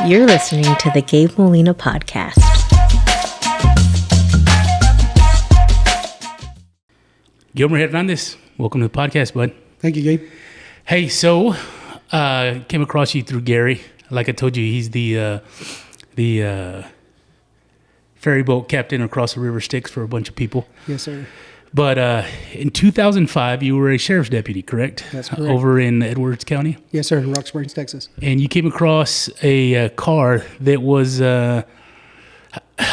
You're listening to the Gabe Molina Podcast. Gilmer Hernandez, welcome to the podcast, bud. Thank you, Gabe. Hey, so came across you through Gary. Like I told you, he's the ferry boat captain across the river Styx for a bunch of people. Yes, sir. But in 2005, you were a sheriff's deputy, correct? That's correct. Over in Edwards County? Yes, sir, in Rock Springs, Texas. And you came across a car that was, how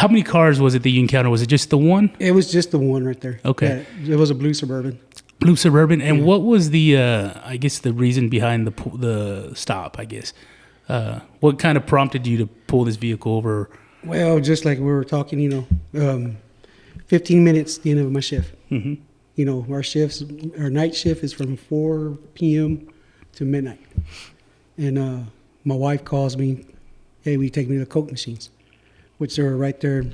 many cars was it that you encountered? Was it just the one? It was just the one right there. Okay. Yeah, it was a blue Suburban. Blue Suburban. And what was the, I guess, the reason behind the stop, I guess? What kind of prompted you to pull this vehicle over? Well, just like we were talking, 15 minutes the end of my shift. Mm-hmm. You know, our night shift is from 4 p.m. to midnight. And my wife calls me, hey, will you take me to the Coke machines? Which are right there,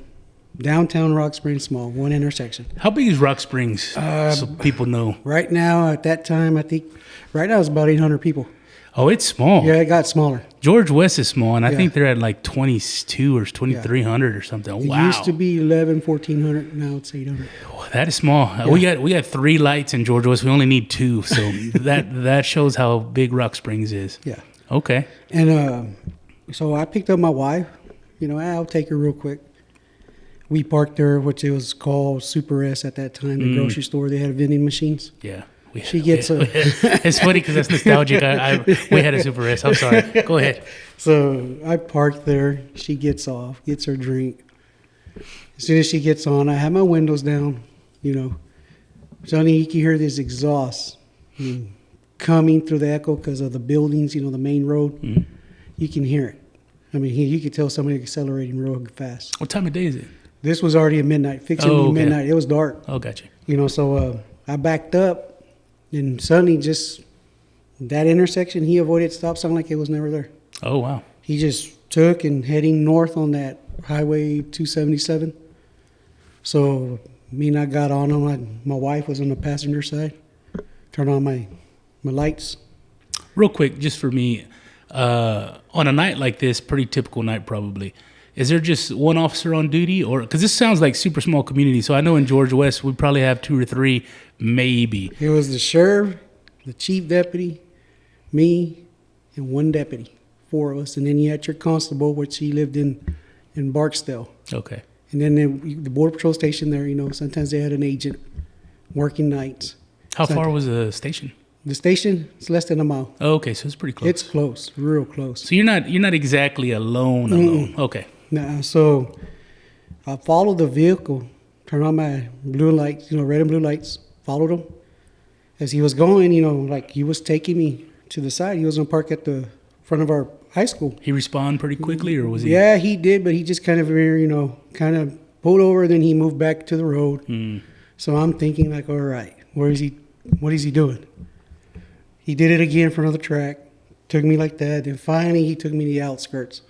downtown Rock Springs Mall, one intersection. How big is Rock Springs, so people know? Right now, at that time, I think, right now it's about 800 people. Oh, it's small. Yeah, it got smaller. George West is small, and I think they're at like 22 or 2,300 or something. It Wow. used to be 1,400. Now it's 800. Oh, that is small. Yeah. We got 3 lights in George West. We only need 2, so that shows how big Rock Springs is. Yeah. Okay. And so I picked up my wife. I'll take her real quick. We parked there, which it was called Super S at that time, the grocery store. They had vending machines. Yeah. She gets It's funny because that's nostalgic. We had a Super S. I'm sorry. Go ahead. So I parked there. She gets off, gets her drink. As soon as she gets on, I have my windows down, Sonny, you can hear this exhaust coming through the echo because of the buildings, the main road. Mm-hmm. You can hear it. I mean, you could tell somebody accelerating real fast. What time of day is it? This was already at midnight, midnight. It was dark. Oh, gotcha. So I backed up. And suddenly, just that intersection, he avoided stop sign like it was never there. Oh, wow. He just took and heading north on that Highway 277. So me and I got on him. My wife was on the passenger side. Turned on my lights. Real quick, just for me, on a night like this, pretty typical night probably, is there just one officer on duty? Or because this sounds like super small community, so I know in George West we probably have 2 or 3, maybe. It was the sheriff, the chief deputy, me, and 1 deputy, 4 of us. And then you had your constable, which he lived in Barksdale. Okay. And then the border patrol station there, sometimes they had an agent working nights. How far was the station? The station is less than a mile. Oh, okay, so it's pretty close. It's close, real close. So you're not exactly alone. Okay. Nah, so I followed the vehicle, turned on my blue lights, red and blue lights, followed him. As he was going, like he was taking me to the side. He was going to park at the front of our high school. He responded pretty quickly, or was he? Yeah, he did, but he just kind of, pulled over, then he moved back to the road. So I'm thinking like, all right, what is he doing? He did it again for another track, took me like that. Then finally he took me to the outskirts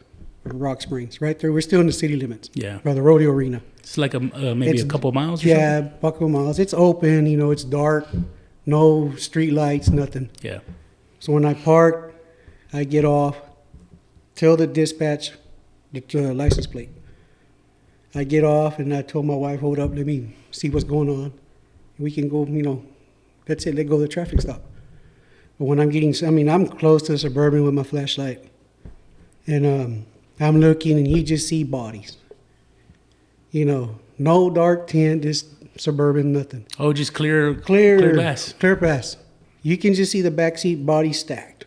of Rock Springs, right there. We're still in the city limits. Yeah. By the rodeo arena. It's like maybe a couple of miles or yeah, something? a couple of miles. It's open, it's dark, no street lights, nothing. Yeah. So when I park, I get off, tell the dispatch the license plate. I get off and I told my wife, hold up, let me see what's going on. We can go, that's it, let go of the traffic stop. But when I'm close to the Suburban with my flashlight. And I'm looking and you just see bodies. No dark tint, just Suburban, nothing. Oh, just clear glass. Clear glass. You can just see the backseat body stacked.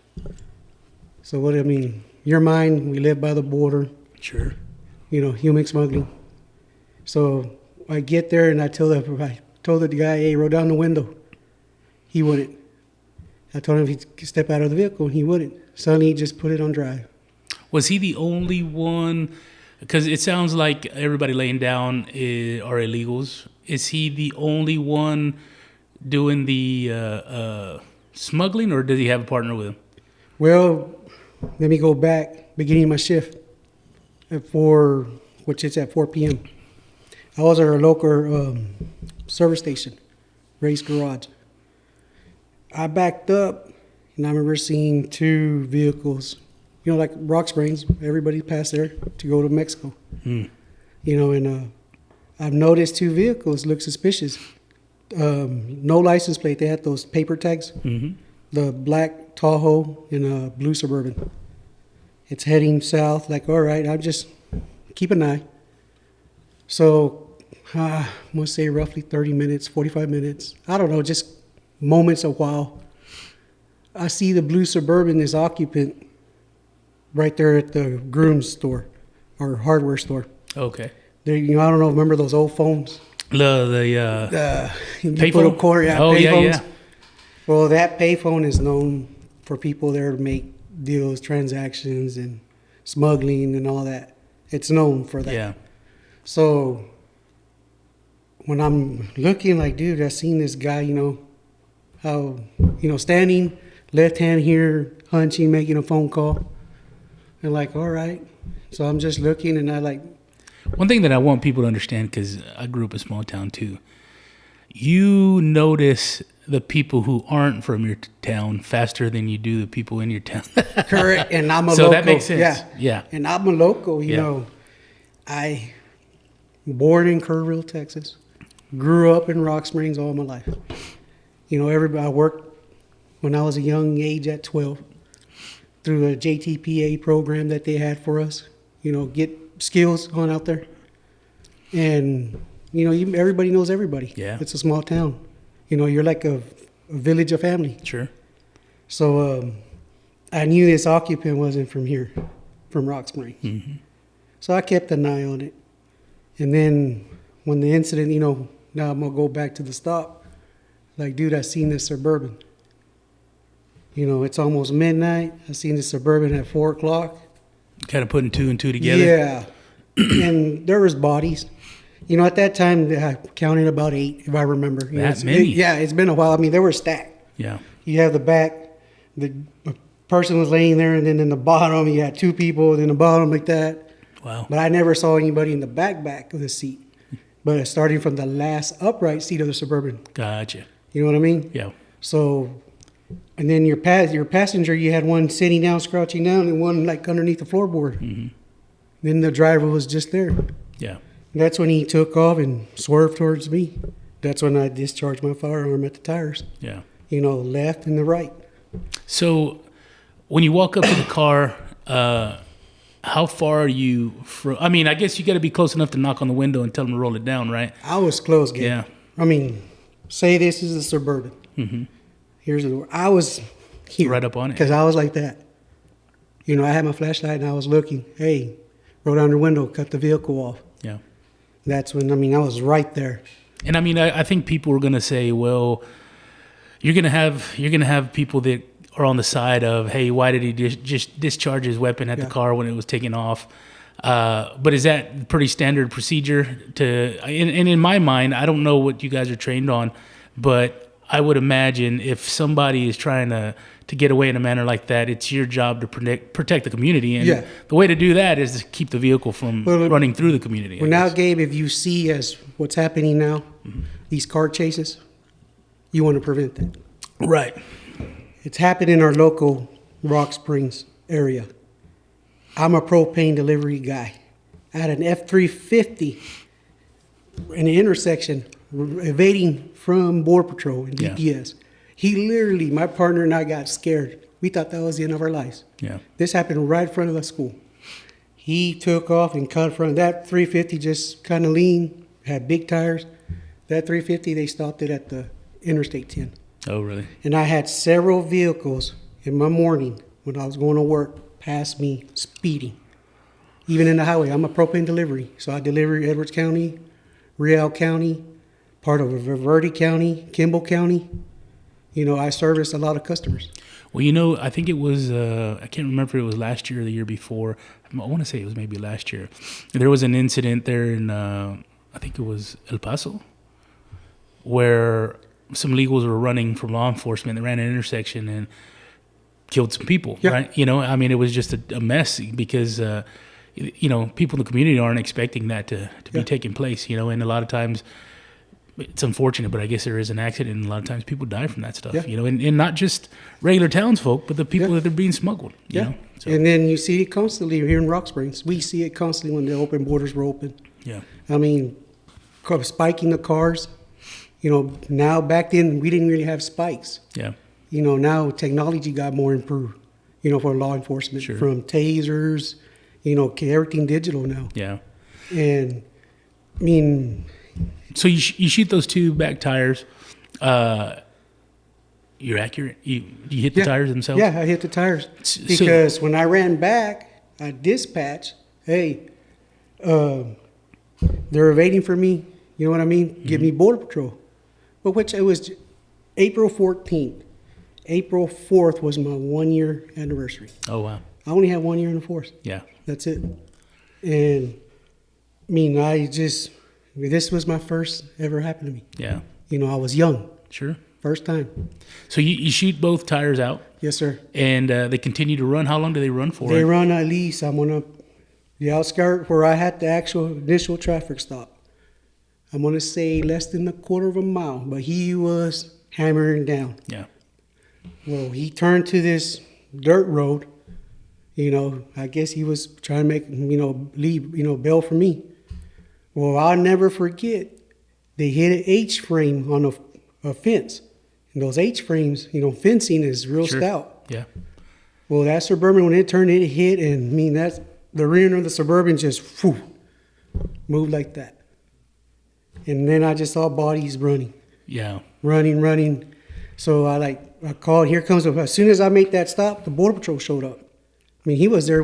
So your mind, we live by the border. Sure. Human smuggling. So I get there and I told the guy, hey, roll down the window. He wouldn't. I told him if he'd step out of the vehicle, he wouldn't. Sonny just put it on drive. Was he the only one? Because it sounds like everybody laying down are illegals. Is he the only one doing the smuggling, or does he have a partner with him? Well, let me go back. Beginning of my shift which is at 4 p.m. I was at our local service station, Ray's Garage. I backed up, and I remember seeing 2 vehicles You know, like Rock Springs, everybody passed there to go to Mexico. You know, and I've noticed 2 vehicles look suspicious. No license plate. They had those paper tags. The black Tahoe and a blue Suburban. It's heading south. Like, all right, I'll just keep an eye. So, I'm going to say roughly 30 minutes, 45 minutes. I don't know, just moments a while. I see the blue Suburban is occupant right there at the groom's store or hardware store. Okay. There, you know, I don't know. Remember those old phones? You You put a quarter, yeah, phones. Well, that payphone is known for people there to make deals, transactions, and smuggling and all that. It's known for that. Yeah. So when I'm looking, like, dude, I seen this guy, you know, how, you know, standing, left hand here, hunching, making a phone call. And like, all right. So I'm just looking, and I like. One thing that I want people to understand, because I grew up in a small town too, you notice the people who aren't from your town faster than you do the people in your town. Correct. And I'm a so local. That makes sense. Yeah. Yeah. And I'm a local, you know. I born in Kerrville, Texas. Grew up in Rock Springs all my life. You know, I worked when I was a young age at 12 through a JTPA program that they had for us. You know, get skills on out there. And, you know, everybody knows everybody. Yeah. It's a small town. You know, you're like a village of family. Sure. So I knew this occupant wasn't from here, from Rock Springs. So I kept an eye on it. And then when the incident, you know, now I'm going to go back to the stop. Like, dude, I seen this Suburban. You know, it's almost midnight. I seen this Suburban at 4 o'clock. Kind of putting 2 and 2 together. Yeah. And there was bodies. You know, at that time, I counted about 8, if I remember. You That know, many? Yeah, it's been a while. I mean, they were stacked. Yeah. You have the back, the person was laying there, and then in the bottom, you had 2 people, in the bottom like that. Wow. But I never saw anybody in the back of the seat. But starting from the last upright seat of the Suburban. Gotcha. You know what I mean? Yeah. So, and then your passenger, you had one sitting down, crouching down, and one like underneath the floorboard. Then the driver was just there. Yeah. That's when he took off and swerved towards me. That's when I discharged my firearm at the tires. Yeah. You know, left and the right. So when you walk up to the car, how far are you from? I mean, I guess you got to be close enough to knock on the window and tell them to roll it down, right? I was close, Gabe. Yeah. I mean, say this is a Suburban. Here's the door. I was here. Right up on it. Because I was like that. You know, I had my flashlight and I was looking. Hey, roll down the window, cut the vehicle off. Yeah. That's when, I mean, I was right there. And I mean, I think people are going to say, well, you're going to have people that are on the side of, hey, why did he just discharge his weapon at the car when it was taken off? But is that pretty standard procedure to, and in my mind, I don't know what you guys are trained on, but I would imagine if somebody is trying to get away in a manner like that, it's your job to protect the community. And the way to do that is to keep the vehicle from running through the community. Well, now, Gabe, if you see as what's happening now, these car chases, you want to prevent that. Right. It's happened in our local Rock Springs area. I'm a propane delivery guy. I had an F-350 in the intersection evading from Border Patrol and DPS. He literally, my partner and I got scared. We thought that was the end of our lives. Yeah. This happened right in front of the school. He took off and cut in front of that 350, just kind of lean, had big tires. That 350, they stopped it at the Interstate 10. Oh, really? And I had several vehicles in my morning when I was going to work pass me speeding. Even in the highway, I'm a propane delivery. So I deliver Edwards County, Real County, part of Verde County, Kimball County. You know, I service a lot of customers. Well, you know, I think it was, I can't remember if it was last year or the year before. I want to say it was maybe last year. There was an incident there in, I think it was El Paso, where some illegals were running from law enforcement. They ran an intersection and killed some people, right? You know, I mean, it was just a mess because, you know, people in the community aren't expecting that to be taking place, you know, and a lot of times it's unfortunate, but I guess there is an accident, and a lot of times people die from that stuff. Yeah. You know, and not just regular townsfolk, but the people Yeah. that they're being smuggled. You Yeah. know? So, And then you see it constantly here in Rock Springs. We see it constantly when the open borders were open. yeah. I mean, spiking the cars. You know, now back then we didn't really have spikes. Yeah. You know, now technology got more improved, you know, for law enforcement, Sure. from tasers, you know, everything digital now. Yeah. And I mean, So you shoot those two back tires. You're accurate. You hit the yeah, tires themselves. Yeah, I hit the tires. So- Because when I ran back, I dispatched, hey, they're waiting for me. You know what I mean? Give me Border Patrol. But which it was April 14th. April 4th was my 1 year anniversary. Oh wow. I only had 1 year in the force. Yeah. That's it. And I mean, this was my first ever happened to me. Yeah. You know, I was young, Sure. first time. So you shoot both tires out, Yes, sir. and they continue to run. How long do they run for? They run at least, I'm on the outskirt where I had the actual initial traffic stop. I'm going to say less than a quarter of a mile, but he was hammering down. Yeah. Well, he turned to this dirt road. You know, I guess he was trying to make, you know, leave, you know, bail for me. Well, I'll never forget, they hit an H-frame on a fence. And those H-frames, you know, fencing is real Sure. stout. Yeah. Well, that Suburban, when it turned, it hit, and I mean, that's the rear end of the Suburban just moved like that. And then I just saw bodies running. Yeah. Running. So I called, here comes, as soon as I made that stop, the Border Patrol showed up. I mean, he was there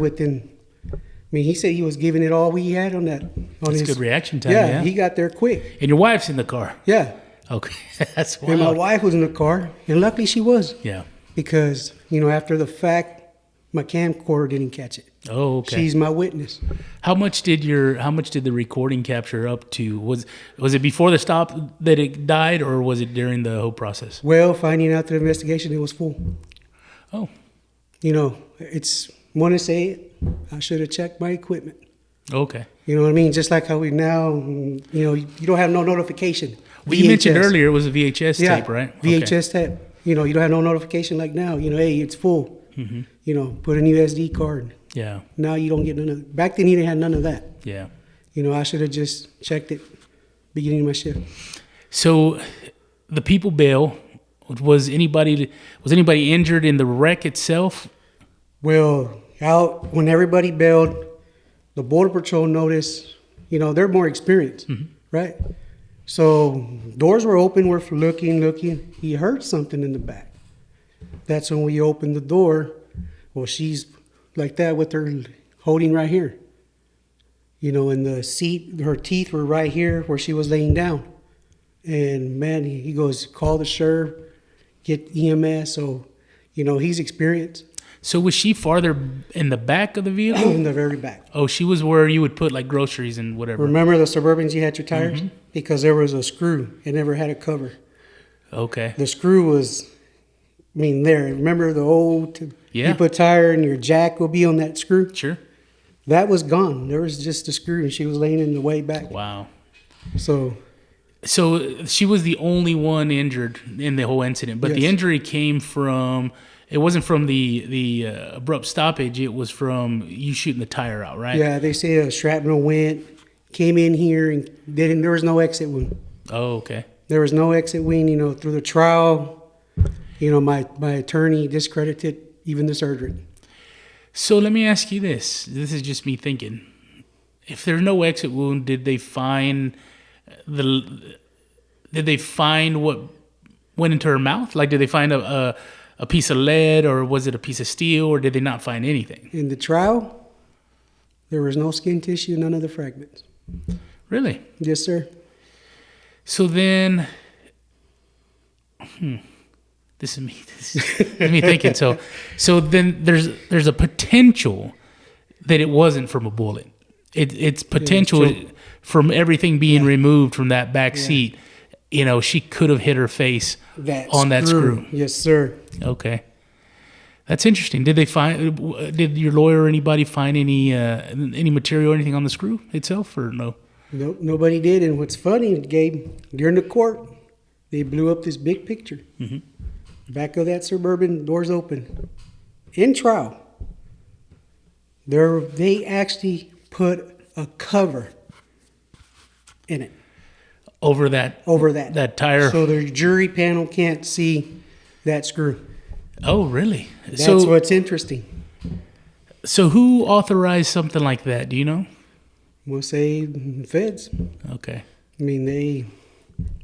he said he was giving it all we had on that. That's good reaction time. Yeah, Yeah. he got there quick. And your wife's in the car. Yeah. Okay. That's And my wild. wife was in the car, and luckily she was. Yeah. Because, you know, after the fact, my camcorder didn't catch it. Oh, okay. She's my witness. How much did the recording capture up to? Was it before the stop that it died, or was it during the whole process? Well, finding out the investigation, it was full. Oh. You know, want to say it, I should have checked my equipment. Okay. You know what I mean? Just like how we now, you know, you don't have no notification. Well, you mentioned VHS. earlier it was a VHS tape, right? Okay. VHS tape. You know, you don't have no notification like now. You know, hey, it's full. Mm-hmm. You know, put a new SD card. Yeah. Now you don't get none of. Back then, you didn't have none of that. Yeah. You know, I should have just checked it beginning of my shift. So, the people bail. Was anybody injured in the wreck itself? Well, out when everybody bailed, the Border Patrol noticed, you know, they're more experienced, right? So doors were open, we're looking. He heard something in the back. That's when we opened the door. Well, she's like that with her holding right here. You know, in the seat, her teeth were right here where she was laying down. And man, he goes, call the sheriff, get EMS. So, you know, he's experienced. So was she farther in the back of the vehicle? In the very back. Oh, she was where you would put like groceries and whatever. Remember the Suburbans you had your tires? Because there was a screw. It never had a cover. Okay. The screw was, there. Remember the old, Yeah. you put tire and your jack will be on that screw? Sure. That was gone. There was just a screw and she was laying in the way back. Wow. So she was the only one injured in the whole incident, but the Yes. injury came from, it wasn't from the abrupt stoppage, it was from you shooting the tire out, right? yeah, they say a shrapnel came in here and there was no exit wound. Oh, okay. There was no exit wound, you know, through the trial, you know, my attorney discredited even the surgery. So let me ask you this. This is just me thinking. If there's no exit wound, did they find what went into her mouth? Like, did they find a piece of lead, or was it a piece of steel, or did they not find anything? In the trial, there was no skin tissue, none of the fragments. Really? Yes, sir. So then, this is me thinking. So then there's a potential that it wasn't from a bullet. It's potential from everything being removed from that back seat. You know, she could have hit her face on that screw. Yes, sir. Okay. That's interesting. Did your lawyer or anybody find any material or anything on the screw itself, or no? Nope, nobody did. And what's funny, Gabe, during the court, they blew up this big picture. Back of that Suburban, doors open. In trial, they actually put a cover in it. Over that. That tire. So the jury panel can't see that screw. Oh, really? That's what's interesting. So who authorized something like that? Do you know? We'll say feds. Okay. I mean,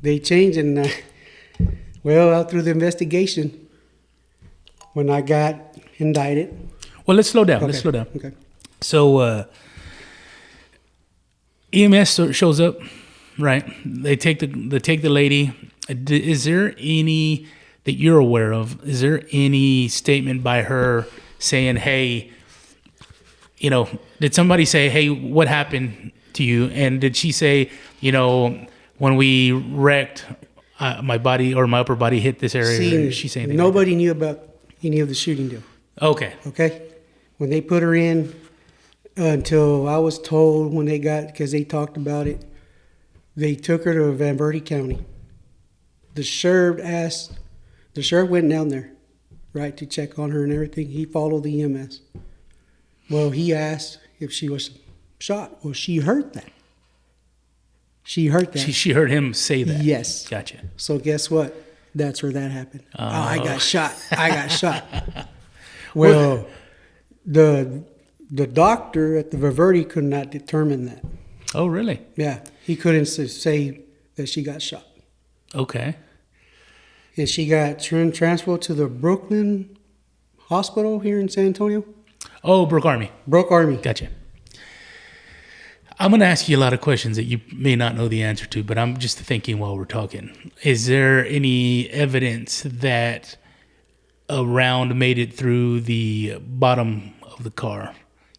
they changed, and out through the investigation, when I got indicted. Well, let's slow down. Okay. Okay. So EMS shows up, right? They take the lady. Is there any that you're aware of? Is there any statement by her saying, "Hey"? Did somebody say, "Hey, what happened to you?" And did she say, when we wrecked, my body or my upper body hit this area? Did she say anything? Nobody knew about any of the shooting deal. Okay. When they put her in, until I was told when they because they talked about it, they took her to Van Verde County. The sheriff went down there, right, to check on her and everything. He followed the EMS. Well, he asked if she was shot. Well, she heard that. She heard him say that? Yes. Gotcha. So guess what? That's where that happened. I got shot. Well, the doctor at the Viverde could not determine that. Oh, really? Yeah. He couldn't say that she got shot. Okay. And she got transferred to the Brooklyn Hospital here in San Antonio. Oh, Brooke Army. Gotcha. I'm going to ask you a lot of questions that you may not know the answer to, but I'm just thinking while we're talking. Is there any evidence that a round made it through the bottom of the car?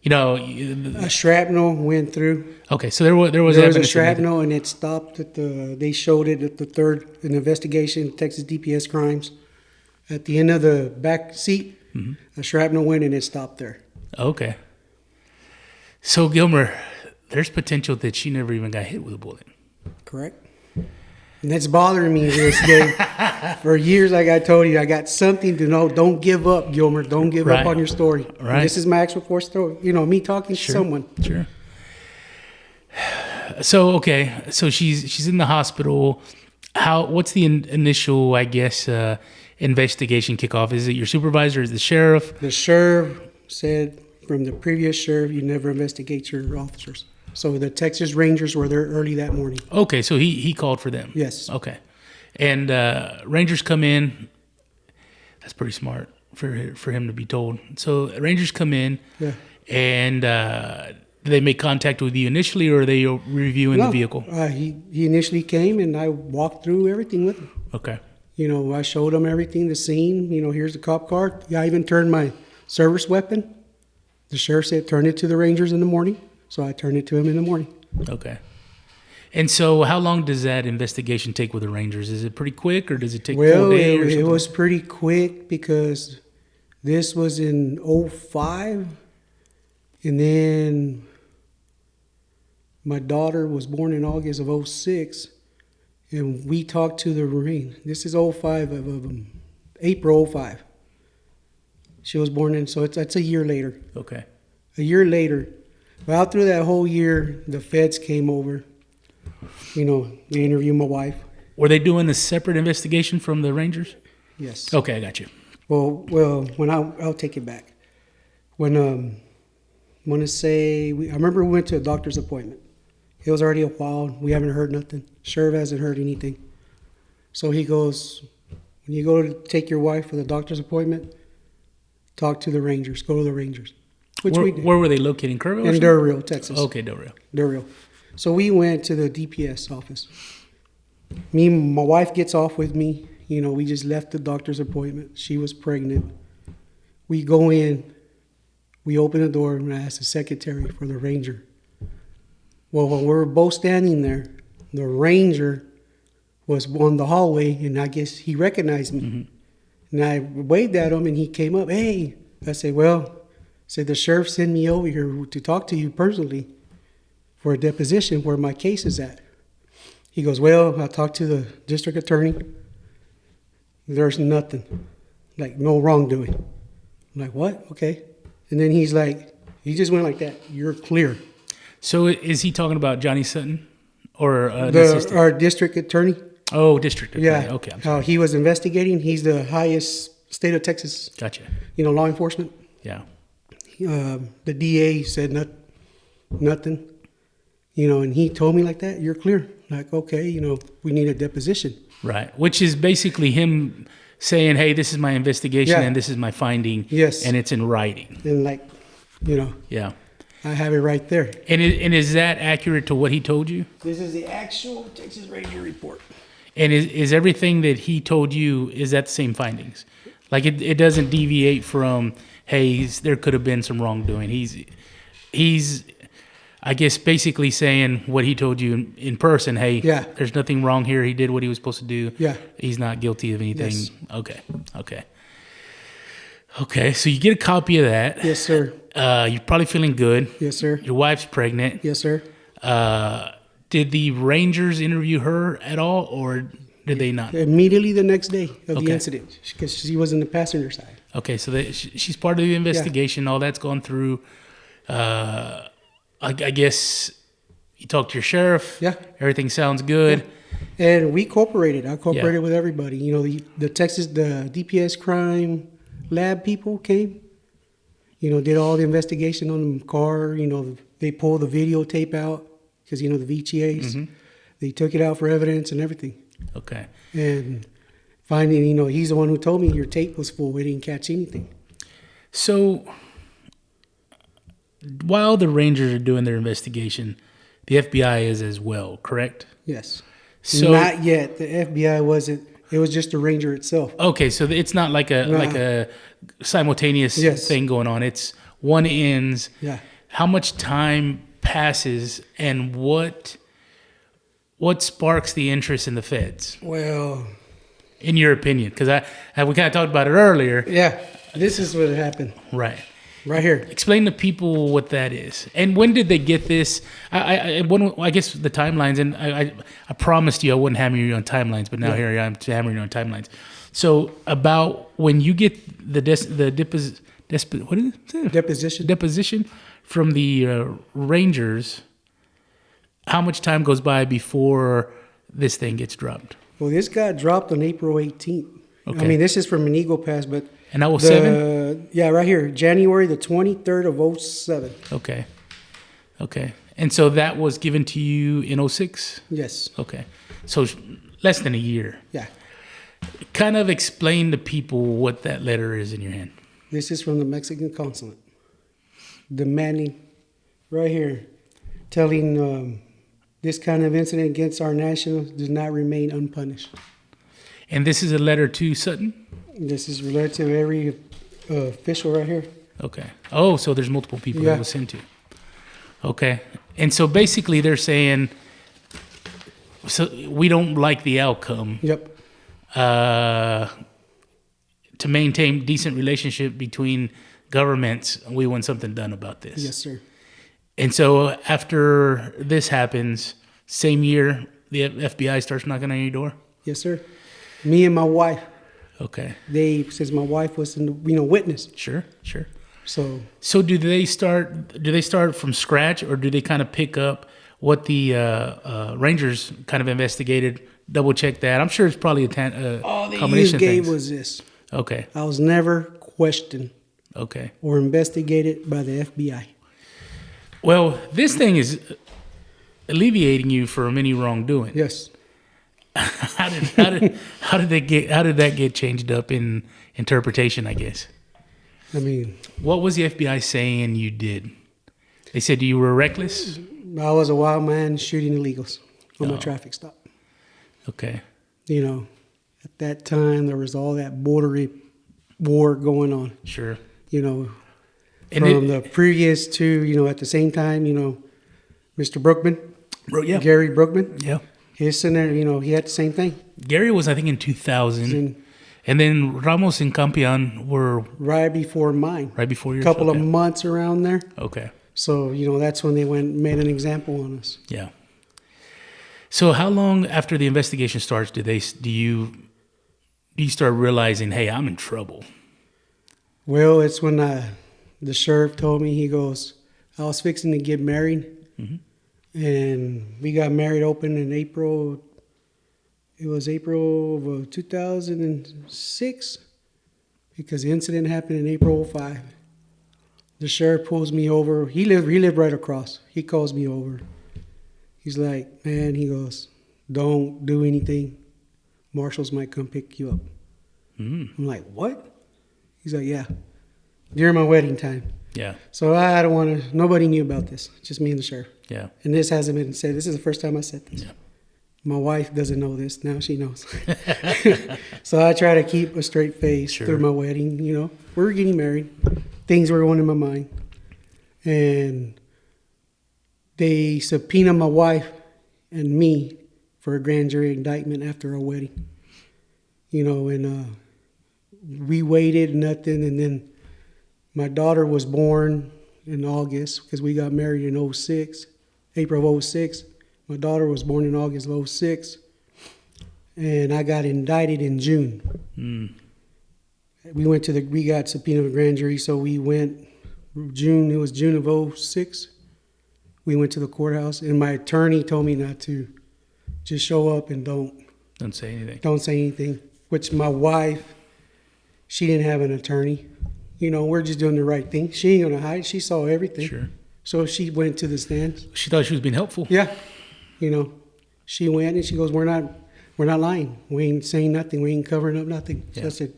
A shrapnel went through. Okay, so there was a shrapnel, and it stopped at they showed it at the third in investigation, Texas DPS crimes. At the end of the back seat, a shrapnel went and it stopped there. Okay. So, Gilmer, there's potential that she never even got hit with a bullet. Correct. And that's bothering me this day. For years, like I told you, I got something to know. Don't give up, Gilmer. Don't give up on your story. Right. And this is my actual core story. Me talking to someone. Sure. So, okay. So she's in the hospital. What's the initial, I guess, investigation kickoff? Is it your supervisor? Is it the sheriff? The sheriff said from the previous sheriff, you never investigate your officers. So the Texas Rangers were there early that morning. Okay, so he called for them. Yes. Okay. And Rangers come in. That's pretty smart for him to be told. So Rangers come in. Yeah. And do they make contact with you initially, or are they reviewing the vehicle? He initially came, and I walked through everything with him. Okay. I showed him everything, the scene. Here's the cop car. I even turned my service weapon. The sheriff said, turn it to the Rangers in the morning. So I turned it to him in the morning. Okay. And so how long does that investigation take with the Rangers? Is it pretty quick, or does it take 4 days? Well, it was pretty quick because this was in 2005. And then my daughter was born in August of 2006. And we talked to the Marine. This is 2005 of April 2005. She was born in, so it's a year later. Okay. A year later. Well, through that whole year, the feds came over. They interviewed my wife. Were they doing a separate investigation from the Rangers? Yes. Okay, I got you. Well, when I'll take it back. When I remember we went to a doctor's appointment. It was already a while. We haven't heard nothing. Sheriff hasn't heard anything. So he goes, when you go to take your wife for the doctor's appointment, talk to the Rangers. Go to the Rangers. Where were they located? In Kerrville? In Del Rio, Texas. Okay, Del Rio. So we went to the DPS office. My wife gets off with me. We just left the doctor's appointment. She was pregnant. We go in. We open the door, and I ask the secretary for the Ranger. Well, when we were both standing there, the Ranger was on the hallway, and I guess he recognized me. Mm-hmm. And I waved at him, and he came up. Hey. I said, the sheriff sent me over here to talk to you personally. for a deposition where my case is at. He goes, well, I talked to the district attorney. There's nothing, like no wrongdoing. I'm like, what? Okay. And then he's like, he just went like that. You're clear. So is he talking about Johnny Sutton or our district attorney? Oh, district attorney. Yeah. Okay. I'm How sorry. he was investigating. He's the highest state of Texas. Gotcha. Law enforcement. Yeah. The DA said nothing. And he told me like that. You're clear. Like, okay, we need a deposition. Right. Which is basically him saying, hey, this is my investigation and this is my finding. Yes. And it's in writing. And Yeah. I have it right there. And is that accurate to what he told you? This is the actual Texas Ranger report. And is everything that he told you, is that the same findings? Like it doesn't deviate from, hey, there could have been some wrongdoing. He's I guess basically saying what he told you in person, hey, there's nothing wrong here. He did what he was supposed to do. Yeah. He's not guilty of anything. Yes. Okay, so you get a copy of that. Yes, sir. You're probably feeling good. Yes, sir. Your wife's pregnant. Yes, sir. Did the Rangers interview her at all, or did they not? Immediately the next day of the incident, because she was in the passenger side. Okay, so she's part of the investigation. All that's gone through. I guess you talked to your sheriff. Yeah. Everything sounds good. Yeah. And we cooperated. I cooperated with everybody. The DPS crime lab people came. Did all the investigation on the car. They pulled the videotape out because, the VGAs. Mm-hmm. They took it out for evidence and everything. Okay. And finding, he's the one who told me your tape was full. We didn't catch anything. So while the Rangers are doing their investigation, the FBI is as well, correct? Yes. So not yet. The FBI wasn't. It was just the Ranger itself. Okay, so it's not like a simultaneous thing going on. It's one ends. Yeah. How much time passes, and what sparks the interest in the feds? Well, in your opinion, because we kind of talked about it earlier. Yeah. This is what happened. Right. Right here. Explain to people what that is, and when did they get this? I guess the timelines, and I promised you I wouldn't hammer you on timelines, but now here I am hammering you on timelines. So about when you get the deposition from the Rangers, how much time goes by before this thing gets dropped? Well, this got dropped on April 18th. Okay. I mean, this is from an Eagle Pass, but and that was 7? Yeah, right here, January the 23rd of 07. Okay. And so that was given to you in 06? Yes. Okay. So less than a year. Yeah. Kind of explain to people what that letter is in your hand. This is from the Mexican consulate, demanding, right here, telling this kind of incident against our nationals does not remain unpunished. And this is a letter to Sutton? This is related to every official right here. Okay. Oh, so there's multiple people that was sent to. Okay. And so basically they're saying, so we don't like the outcome. Yep. To maintain decent relationship between governments, we want something done about this. Yes, sir. And so after this happens, same year, the FBI starts knocking on your door? Yes, sir. Me and my wife. Okay. Since my wife was in the witness. Sure. So do they start from scratch, or do they kind of pick up what the Rangers kind of investigated, double check that? I'm sure it's probably a combination all they of gave things. was this. Okay. I was never questioned. Okay. Or investigated by the FBI. Well, this thing is alleviating you from any wrongdoing. Yes. How did that get changed up in interpretation, I guess? I mean, what was the FBI saying you did? They said you were reckless? I was a wild man shooting illegals on my traffic stop. Okay. At that time there was all that border war going on. Sure. From the previous to, at the same time, Mr. Brookman. Gary Brookman. Yeah. His senator, he had the same thing. Gary was, I think, in 2000. And then Ramos and Campion were... Right before mine. Right before yours? A couple of months around there. Okay. So, that's when they went and made an example on us. Yeah. So how long after the investigation starts do you start realizing, hey, I'm in trouble? Well, it's when the sheriff told me, he goes, I was fixing to get married. Mm-hmm. And we got married open in April. It was April of 2006 because the incident happened in April of 2005. The sheriff pulls me over. He lived right across. He calls me over. He's like, man, he goes, don't do anything. Marshals might come pick you up. I'm like, what? He's like, yeah, during my wedding time. Yeah. So I don't want to, nobody knew about this, just me and the sheriff. Yeah. And this hasn't been said. This is the first time I said this. Yeah. My wife doesn't know this. Now she knows. So I try to keep a straight face through my wedding. We were getting married. Things were going in my mind. And they subpoenaed my wife and me for a grand jury indictment after our wedding. And we waited, nothing. And then my daughter was born in August because we got married in April of 2006. My daughter was born in August of 2006, and I got indicted in June. We got subpoenaed to a grand jury, so we went June. It was June of 2006. We went to the courthouse, and my attorney told me not to just show up and don't say anything. Don't say anything. Which my wife, she didn't have an attorney. We're just doing the right thing. She ain't gonna hide. She saw everything. Sure. So she went to the stand. She thought she was being helpful. Yeah. She went and she goes, we're not lying. We ain't saying nothing. We ain't covering up nothing. So I said,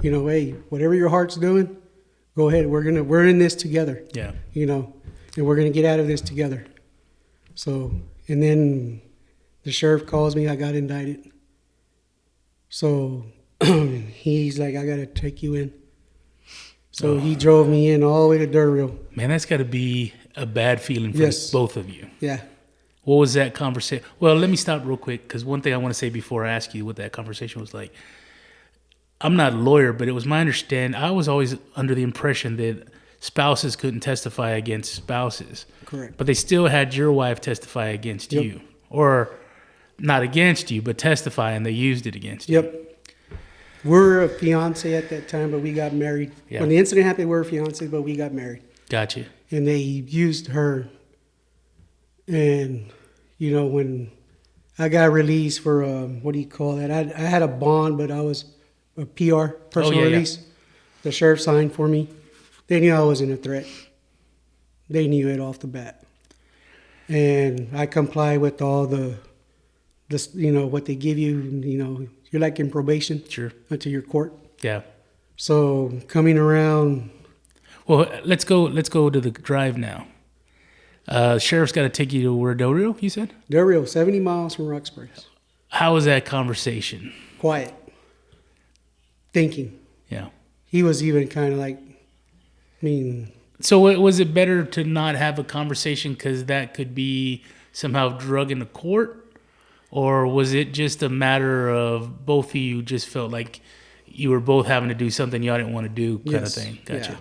hey, whatever your heart's doing, go ahead. We're in this together. Yeah. And we're gonna get out of this together. So, and then the sheriff calls me. I got indicted. So he's like, I gotta take you in. So he drove me in all the way to Durrell. Man, that's got to be a bad feeling for both of you. Yeah. What was that conversation? Well, let me stop real quick because one thing I want to say before I ask you what that conversation was like. I'm not a lawyer, but it was my understanding. I was always under the impression that spouses couldn't testify against spouses. Correct. But they still had your wife testify against you. Or not against you, but testify, and they used it against you. Yep. We're a fiance at that time, but we got married. Yeah. When the incident happened, we were fiancés, but we got married. Gotcha. And they used her. And, when I got released for, what do you call that? I had a bond, but I was a PR, personal release. Yeah. The sheriff signed for me. They knew I wasn't a threat. They knew it off the bat. And I complied with all the what they give you, you're like in probation. Sure. Until your court. Yeah. So coming around. Well, let's go to the drive now. Sheriff's got to take you to where, Del, you said? Del, 70 miles from Rock Springs. How was that conversation? Quiet. Thinking. Yeah. He was even kind of like, So was it better to not have a conversation because that could be somehow drug into court? Or was it just a matter of both of you just felt like you were both having to do something y'all didn't want to do kind of thing? Gotcha. Yeah.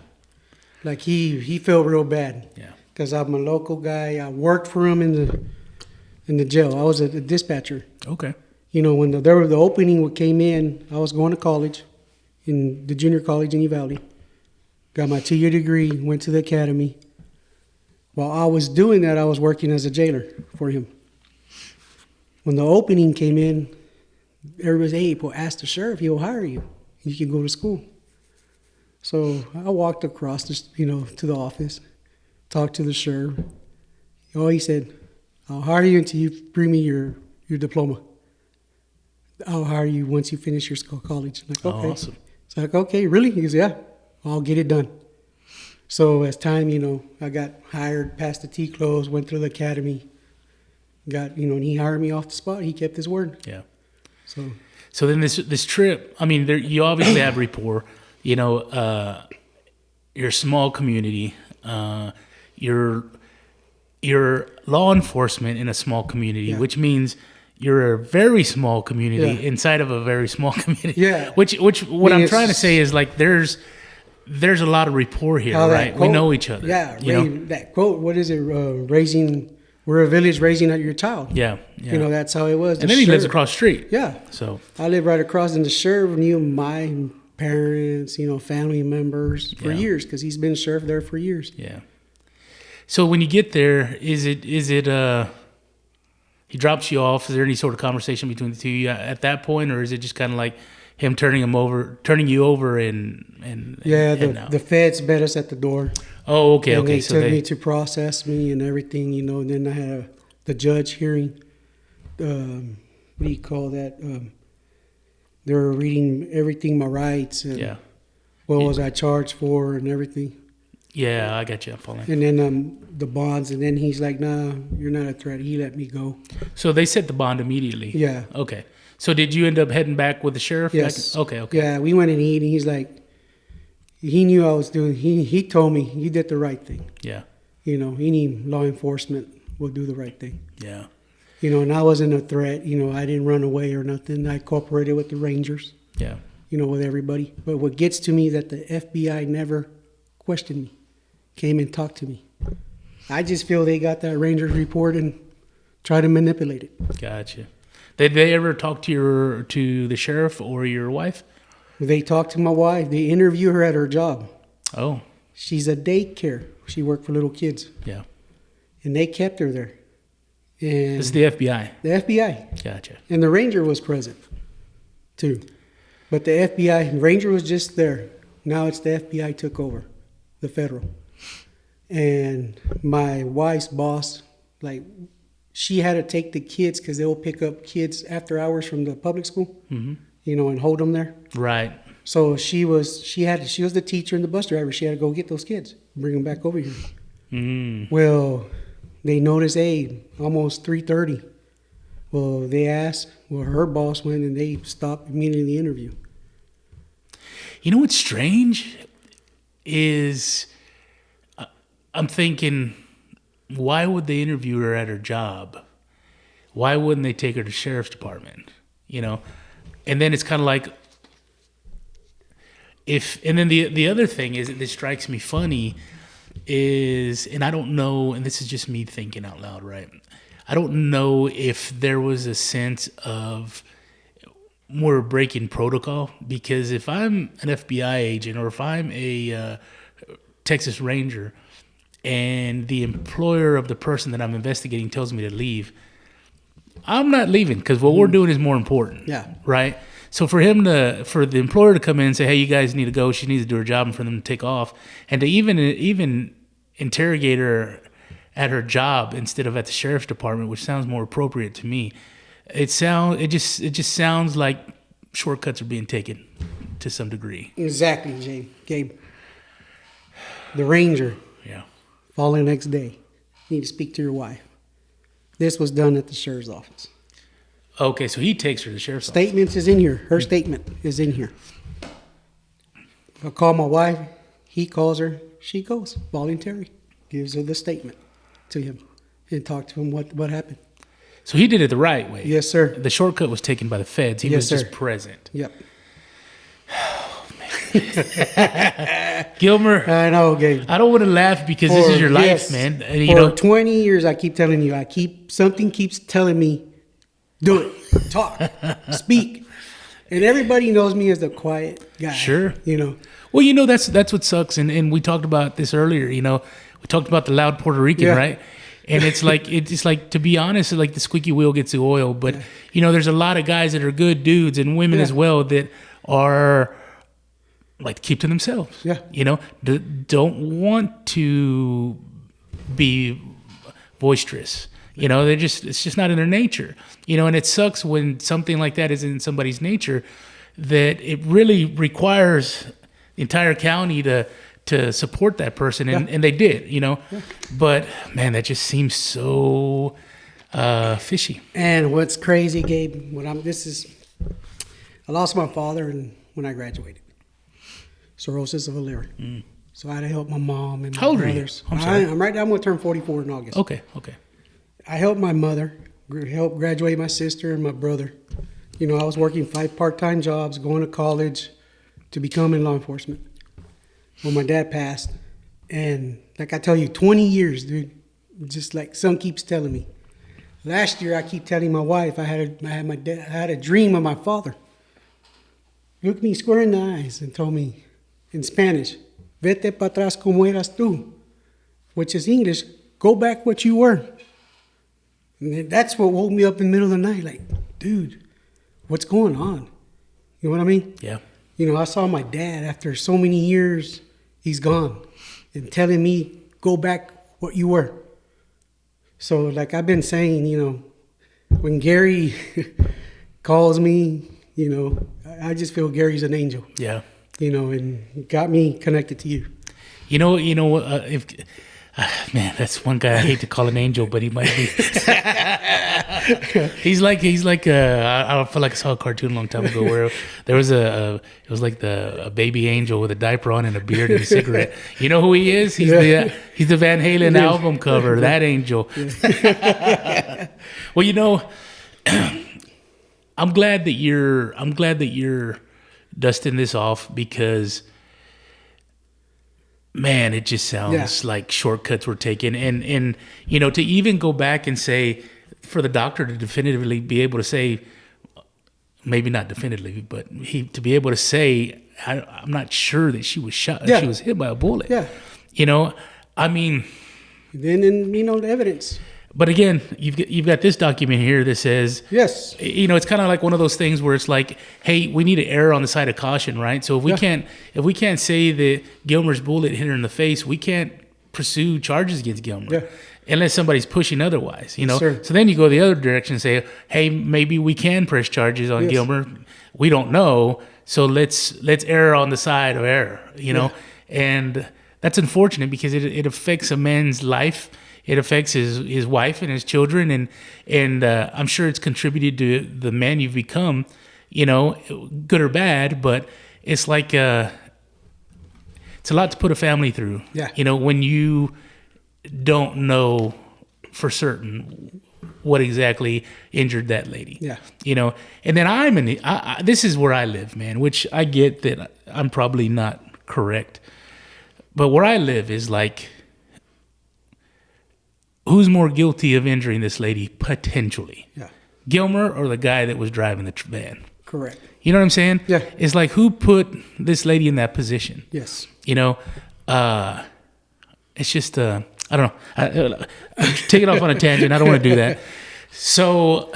Like he felt real bad. Yeah. Because I'm a local guy. I worked for him in the jail. I was a dispatcher. Okay. When the opening came in, I was going to college, in the junior college in Uvalde. Got my 2-year degree, went to the academy. While I was doing that, I was working as a jailer for him. When the opening came in, everybody said, hey, well, ask the sheriff, he'll hire you. You can go to school. So I walked across, to the office, talked to the sheriff. He said, I'll hire you until you bring me your diploma. I'll hire you once you finish your college. I'm like, okay. Oh, awesome. It's like, okay, really? He goes, yeah, I'll get it done. So as time, I got hired, passed the T-close, went through the academy. And he hired me off the spot. He kept his word. Yeah. So then this trip, you obviously have rapport. You're a small community. You're law enforcement in a small community, which means you're a very small community inside of a very small community. Yeah. Which what I'm trying to say is like there's there's a lot of rapport here, right? Quote, we know each other. Yeah, you know? that quote. What is it? We're a village raising your child. Yeah. You know, that's how it was. And then he lives across the street. Yeah. So I live right across, and the sheriff knew my parents, family members for years, because he's been sheriff there for years. Yeah. So when you get there, is it he drops you off? Is there any sort of conversation between the two of you at that point, or is it just kind of like him turning you over and the feds met us at the door. Oh, okay, and okay. They took me to process me and everything, and then I had the judge hearing. What do you call that? They were reading everything, my rights, and what was I charged for, and everything. Yeah, I got you. I'm following. And then the bonds, and then he's like, "Nah, you're not a threat." He let me go. So they set the bond immediately. Yeah. Okay. So did you end up heading back with the sheriff? Yes. Okay. Yeah, we went and eat, and he's like, he knew I was doing. He told me you did the right thing. Yeah. Any law enforcement will do the right thing. Yeah. And I wasn't a threat. I didn't run away or nothing. I cooperated with the Rangers. Yeah. With everybody. But what gets to me that the FBI never questioned me, came and talked to me. I just feel they got that Rangers report and try to manipulate it. Gotcha. Did they ever talk to the sheriff or your wife? They talked to my wife. They interviewed her at her job. Oh. She's a daycare. She worked for little kids. Yeah. And they kept her there. And this is the FBI. The FBI. Gotcha. And the Ranger was present, too. But the FBI, Ranger was just there. Now it's the FBI took over, the federal. And my wife's boss, she had to take the kids because they will pick up kids after hours from the public school, and hold them there. Right. So she was the teacher and the bus driver. She had to go get those kids, bring them back over here. Well, they noticed, almost 3:30. Well, they asked. Well, her boss went and they stopped immediately the interview. You know what's strange is I'm thinking, why would they interview her at her job? Why wouldn't they take her to sheriff's department? And then it's kind of like, and then the other thing is that strikes me funny is, and I don't know, and this is just me thinking out loud, right? I don't know if there was a sense of more breaking protocol, because if I'm an FBI agent or if I'm a Texas Ranger and the employer of the person that I'm investigating tells me to leave, I'm not leaving, because what we're doing is more important. Yeah. Right? So for the employer to come in and say, hey, you guys need to go, she needs to do her job, and for them to take off, and to even interrogate her at her job instead of at the sheriff's department, which sounds more appropriate to me. It just sounds like shortcuts are being taken to some degree. Exactly, Gabe. The Ranger. Yeah. Following the next day, you need to speak to your wife. This was done at the sheriff's office. Okay, so he takes her to the sheriff's office. Statement is in here. Her statement is in here. I call my wife. He calls her. She goes voluntary. Gives her the statement to him and talk to him what happened. So he did it the right way. Yes, sir. The shortcut was taken by the feds. He was just present. Yep. Oh, man. Gilmer. I know, Gabe. I don't want to laugh because this is your life, man. For 20 years, I keep telling you, something keeps telling me, do it, talk, speak. And everybody knows me as the quiet guy. Sure. Well, that's what sucks. And we talked about this earlier, we talked about the loud Puerto Rican, right? And it's like, to be honest, it's like the squeaky wheel gets the oil. But, there's a lot of guys that are good dudes and women as well that are like keep to themselves. Yeah. Don't want to be boisterous. It's just not in their nature. And it sucks when something like that is in somebody's nature, that it really requires the entire county to support that person, and they did, But man, that just seems so fishy. And what's crazy, Gabe, I lost my father when I graduated, cirrhosis of the liver. So I had to help my mom and my brothers. How old are you? I'm going to turn 44 in August. Okay. I helped my mother, helped graduate my sister and my brother. I was working 5 part-time jobs, going to college to become in law enforcement. when my dad passed. And like I tell you, 20 years, dude. Just like son keeps telling me. Last year, I keep telling my wife I had a dream of my father. Looked me square in the eyes and told me in Spanish, "Vete para atrás como eras tú," which is English, "Go back what you were." And that's what woke me up in the middle of the night. Like, dude, what's going on? You know what I mean? Yeah. I saw my dad after so many years, he's gone, and telling me, "Go back what you were." So, like I've been saying, when Gary calls me, I just feel Gary's an angel. Yeah. And got me connected to you. Man, that's one guy I hate to call an angel, but he might be. he's like. I feel like I saw a cartoon a long time ago where there was it was like a baby angel with a diaper on and a beard and a cigarette. You know who he is? He's the Van Halen album cover. That angel. Well, I'm glad that you're dusting this off because. Man, it just sounds like shortcuts were taken. And to even go back and say, for the doctor to definitively be able to say, maybe not definitively, but to be able to say, I'm not sure that she was shot. Yeah. She was hit by a bullet. Yeah. I mean. Then, the evidence. But again, you've got this document here that says, yes, it's kind of like one of those things where it's like, hey, we need to err on the side of caution, right? So if we can't say that Gilmer's bullet hit her in the face, we can't pursue charges against Gilmer unless somebody's pushing otherwise, Yes, sir. So then you go the other direction and say, hey, maybe we can press charges on Gilmer. We don't know, so let's err on the side of error, and that's unfortunate because it affects a man's life. It affects his wife and his children, and I'm sure it's contributed to the man you've become, good or bad. But it's like it's a lot to put a family through. Yeah. When you don't know for certain what exactly injured that lady. Yeah. And then this is where I live, man. Which I get that I'm probably not correct, but where I live is like. Who's more guilty of injuring this lady potentially? Yeah. Gilmer or the guy that was driving the van? Correct. You know what I'm saying? Yeah. It's like who put this lady in that position? Yes. It's just I don't know. Take it off on a tangent. I don't want to do that. So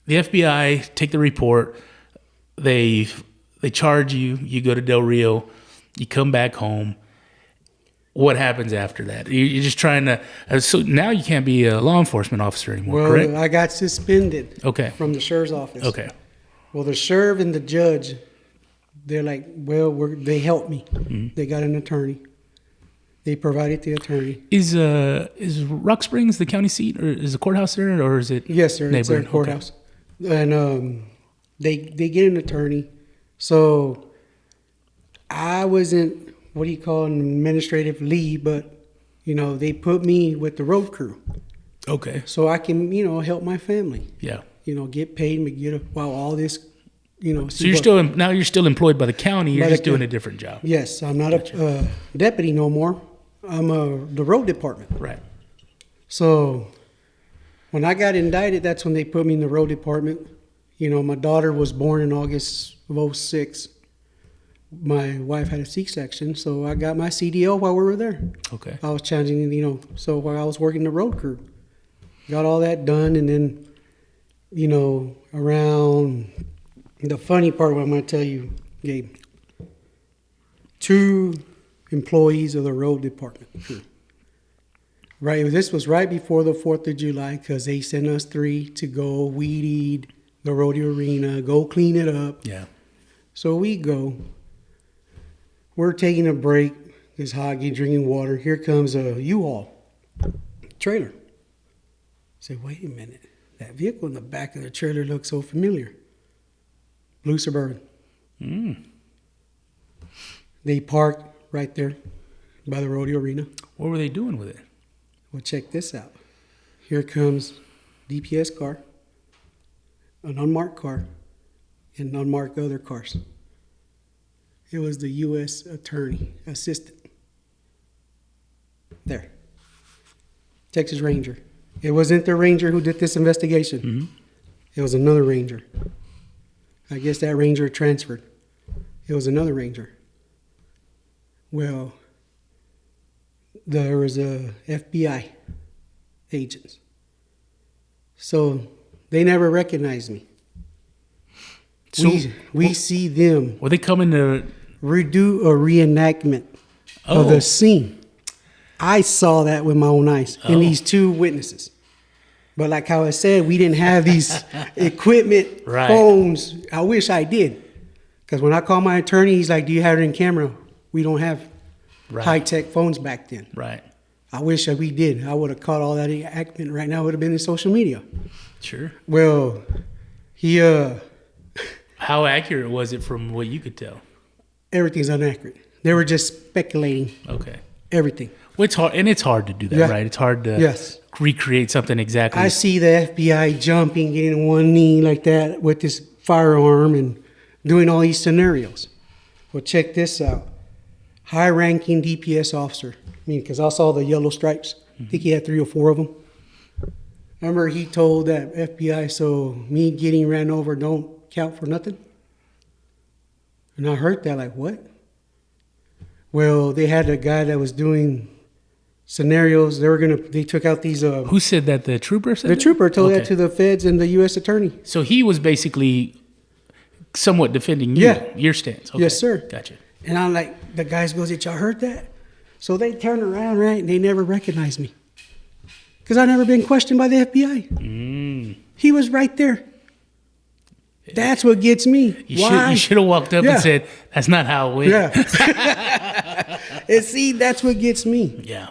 the FBI take the report. They charge you. You go to Del Rio. You come back home. What happens after that? You're just trying to. So now you can't be a law enforcement officer anymore, correct? Well, I got suspended. Okay. From the sheriff's office. Okay. Well, the sheriff and the judge, they're like, they helped me. Mm-hmm. They got an attorney. They provided the attorney. Is Rock Springs the county seat, or is the courthouse there, or is it? Yes, sir. It's a courthouse, and they get an attorney. So I wasn't. What do you call an administrative leave? But, they put me with the road crew. Okay. So I can, help my family. Yeah. Get paid and while all this, So you're still employed by the county. You're just doing a different job. Yes, I'm not a deputy no more. I'm the road department. Right. So when I got indicted, that's when they put me in the road department. My daughter was born in August of 2006. My wife had a C-section, so I got my CDL while we were there. Okay. I was challenging, so while I was working the road crew, got all that done, and then, around the funny part, what I'm going to tell you, Gabe, 2 employees of the road department. Right, this was right before the 4th of July because they sent us 3 to go weed eat the rodeo arena, go clean it up. Yeah. So we go. We're taking a break. It's Hoggy drinking water. Here comes a U-Haul trailer. I said, wait a minute. That vehicle in the back of the trailer looks so familiar. Blue Suburban. They parked right there by the rodeo arena. What were they doing with it? Well, check this out. Here comes DPS car, an unmarked car, and unmarked other cars. It was the U.S. Attorney Assistant. There. Texas Ranger. It wasn't the Ranger who did this investigation. Mm-hmm. It was another Ranger. I guess that Ranger transferred. It was another Ranger. Well, there was a FBI agents. So they never recognized me. So, we see them were they coming to redo a reenactment of the scene. I saw that with my own eyes in these two witnesses. But like how I said, we didn't have these equipment, phones. I wish I did. Because when I called my attorney, he's like, do you have it in camera? We don't have high-tech phones back then. Right. I wish that we did. I would have caught all that enactment right now. It would have been in social media. Sure. Well, he... How accurate was it from what you could tell? Everything's inaccurate. They were just speculating. Okay. Everything. Well, it's hard to do that, right? It's hard to recreate something exactly. I see the FBI jumping, getting on one knee like that with this firearm and doing all these scenarios. Well, check this out. High-ranking DPS officer. I mean, because I saw the yellow stripes. I think he had 3 or 4 of them. Remember, he told that FBI, so me getting ran over don't count for nothing? And I heard that, like, what? Well, they had a guy that was doing scenarios. They took out these... Who said that? The trooper said The trooper told that to the feds and the U.S. attorney. So he was basically somewhat defending you, your stance. Okay. Yes, sir. Gotcha. And I'm like, the guys goes, did y'all heard that? So they turned around, right, and they never recognized me. Because I never been questioned by the FBI. He was right there. That's what gets me. You should have walked up and said, that's not how it went. Yeah. And see, that's what gets me. Yeah.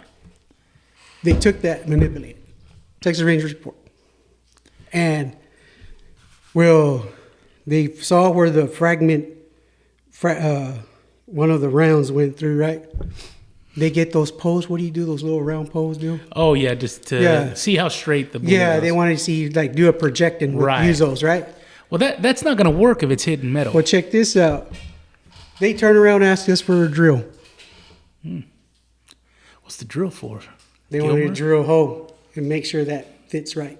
They took that, manipulated. Texas Rangers report. And, well, they saw where the one of the rounds went through, right? They get those posts. What do you do? Those little round posts do? Oh, yeah, just to see how straight the bullet goes. They wanted to see, like, do a projecting with use those, right? Well, that's not going to work if it's hitting metal. Well, check this out. They turn around and ask us for a drill. What's the drill for? They wanted to drill a hole and make sure that fits right.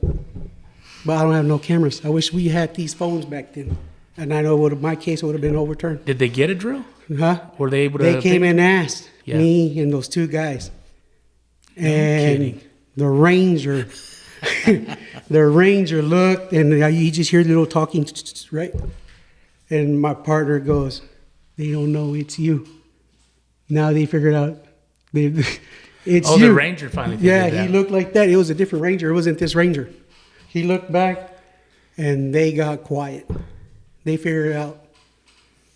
But I don't have no cameras. I wish we had these phones back then. And I know my case would have been overturned. Did they get a drill? Huh? Were they able to? They came and asked me and those 2 guys. And the ranger... The ranger looked, and you just hear the little talking, right? And my partner goes, they don't know it's you. Now they figured out it's you. The ranger finally figured it out. Yeah, he looked like that. It was a different ranger. It wasn't this ranger. He looked back, and they got quiet. They figured out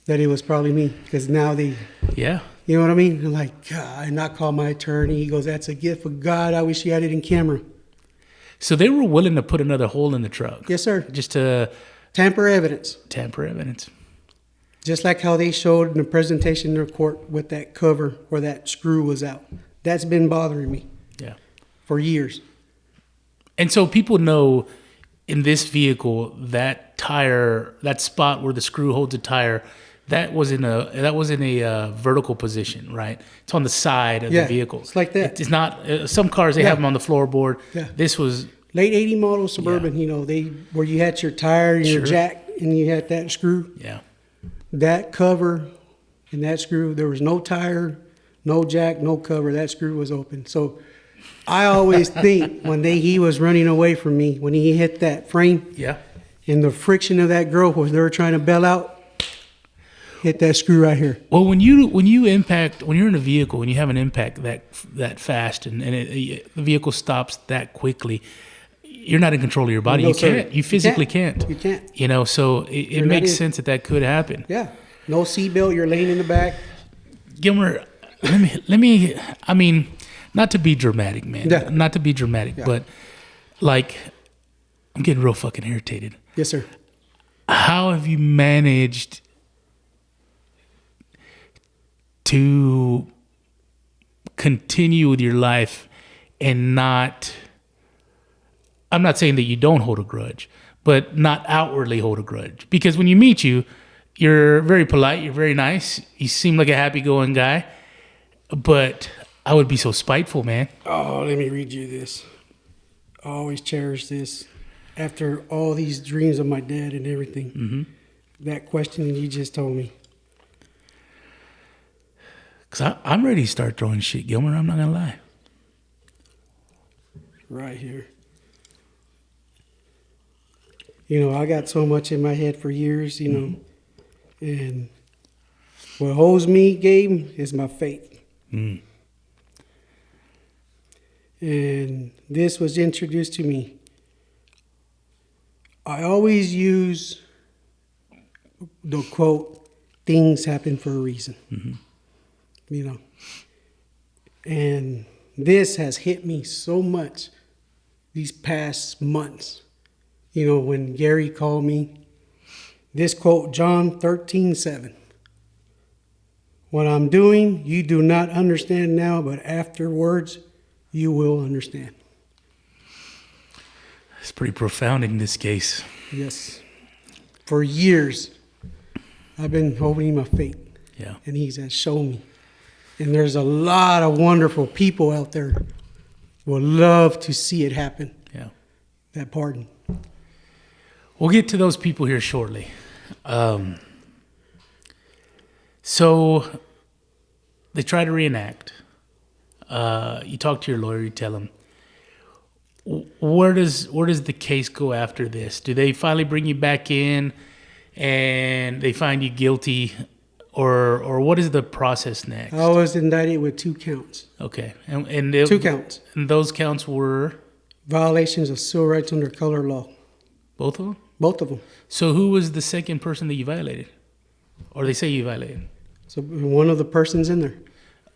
that it was probably me, because now they... Yeah. You know what I mean? I'm like, God, and I called my attorney. He goes, that's a gift of God. I wish he had it in camera. So they were willing to put another hole in the truck. Yes, sir. Just to... Tamper evidence. Just like how they showed in the presentation in their court with that cover where that screw was out. That's been bothering me. Yeah. For years. And so people know in this vehicle, that tire, that spot where the screw holds the tire, that was in a vertical position, right? It's on the side of the vehicle. It's like that. It's not. Some cars they have them on the floorboard. Yeah. This was late '80 model Suburban. You know, where you had your tire and your jack, and you had that screw. Yeah. That cover and that screw. There was no tire, no jack, no cover. That screw was open. So I always think when he was running away from me, when he hit that frame. Yeah. And the friction of that girl was they were trying to bail out. Hit that screw right here. Well, when you're in a vehicle and you have an impact that fast and the vehicle stops that quickly, you're not in control of your body. You physically can't. You can't. You know, so it makes sense that could happen. Yeah. No seatbelt. You're laying in the back. Gilmer, let me. I mean, not to be dramatic, man. Yeah. Not to be dramatic, but like, I'm getting real fucking irritated. Yes, sir. How have you managed to continue with your life and not, I'm not saying that you don't hold a grudge, but not outwardly hold a grudge? Because when you meet you, You're very polite. You're very nice. You seem like a happy-going guy. But I would be so spiteful, man. Oh, let me read you this. I always cherish this. After all these dreams of my dad and everything, that question you just told me. Because I'm ready to start throwing shit, Gilmer. I'm not going to lie. Right here. You know, I got so much in my head for years, you know, and what holds me, Gabe, is my faith. Mm. And this was introduced to me. I always use the quote, things happen for a reason. You know, and this has hit me so much these past months. You know, when Gary called me, this quote, John 13:7. What I'm doing, you do not understand now, but afterwards, you will understand. It's pretty profound in this case. Yes. For years, I've been holding my faith. Yeah. And he has shown me. And there's a lot of wonderful people out there who would love to see it happen. Yeah. That pardon. We'll get to those people here shortly. So they try to reenact. You talk to your lawyer, you tell him. Where does the case go after this? Do they finally bring you back in and they find you guilty, or what is the process next? I was indicted with 2 counts. Okay, 2 counts. And those counts were Violations of civil rights under color law. both of them. Both of them. So who was the second person that you violated, or they say you violated? So one of the persons in there.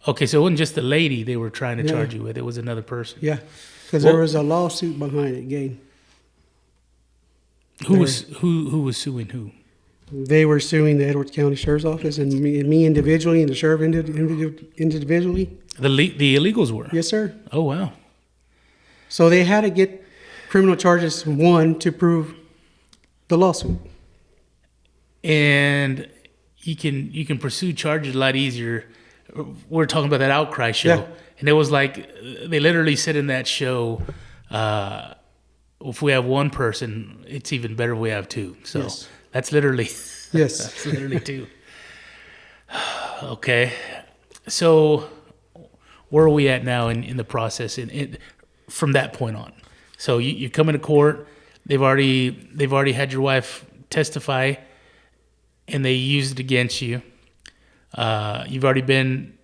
Okay, so it wasn't just the lady they were trying to Yeah. charge you with; it was another person. Yeah. Because Well- there was a lawsuit behind it, Gabe. Who was suing who? They were suing the Edwards County Sheriff's Office and me individually and the sheriff individually. The illegals were. Yes, sir. Oh wow. So they had to get criminal charges, one, to prove the lawsuit. And you can pursue charges a lot easier. We're talking about that Outcry show, Yeah. and it was like they literally said in that show, if we have one person, it's even better if we have 2. So Yes. that's literally Yes. that's literally 2. Okay, so where are we at now in the process? From that point on, so you come into court. They've already had your wife testify, and they used it against you. You've already been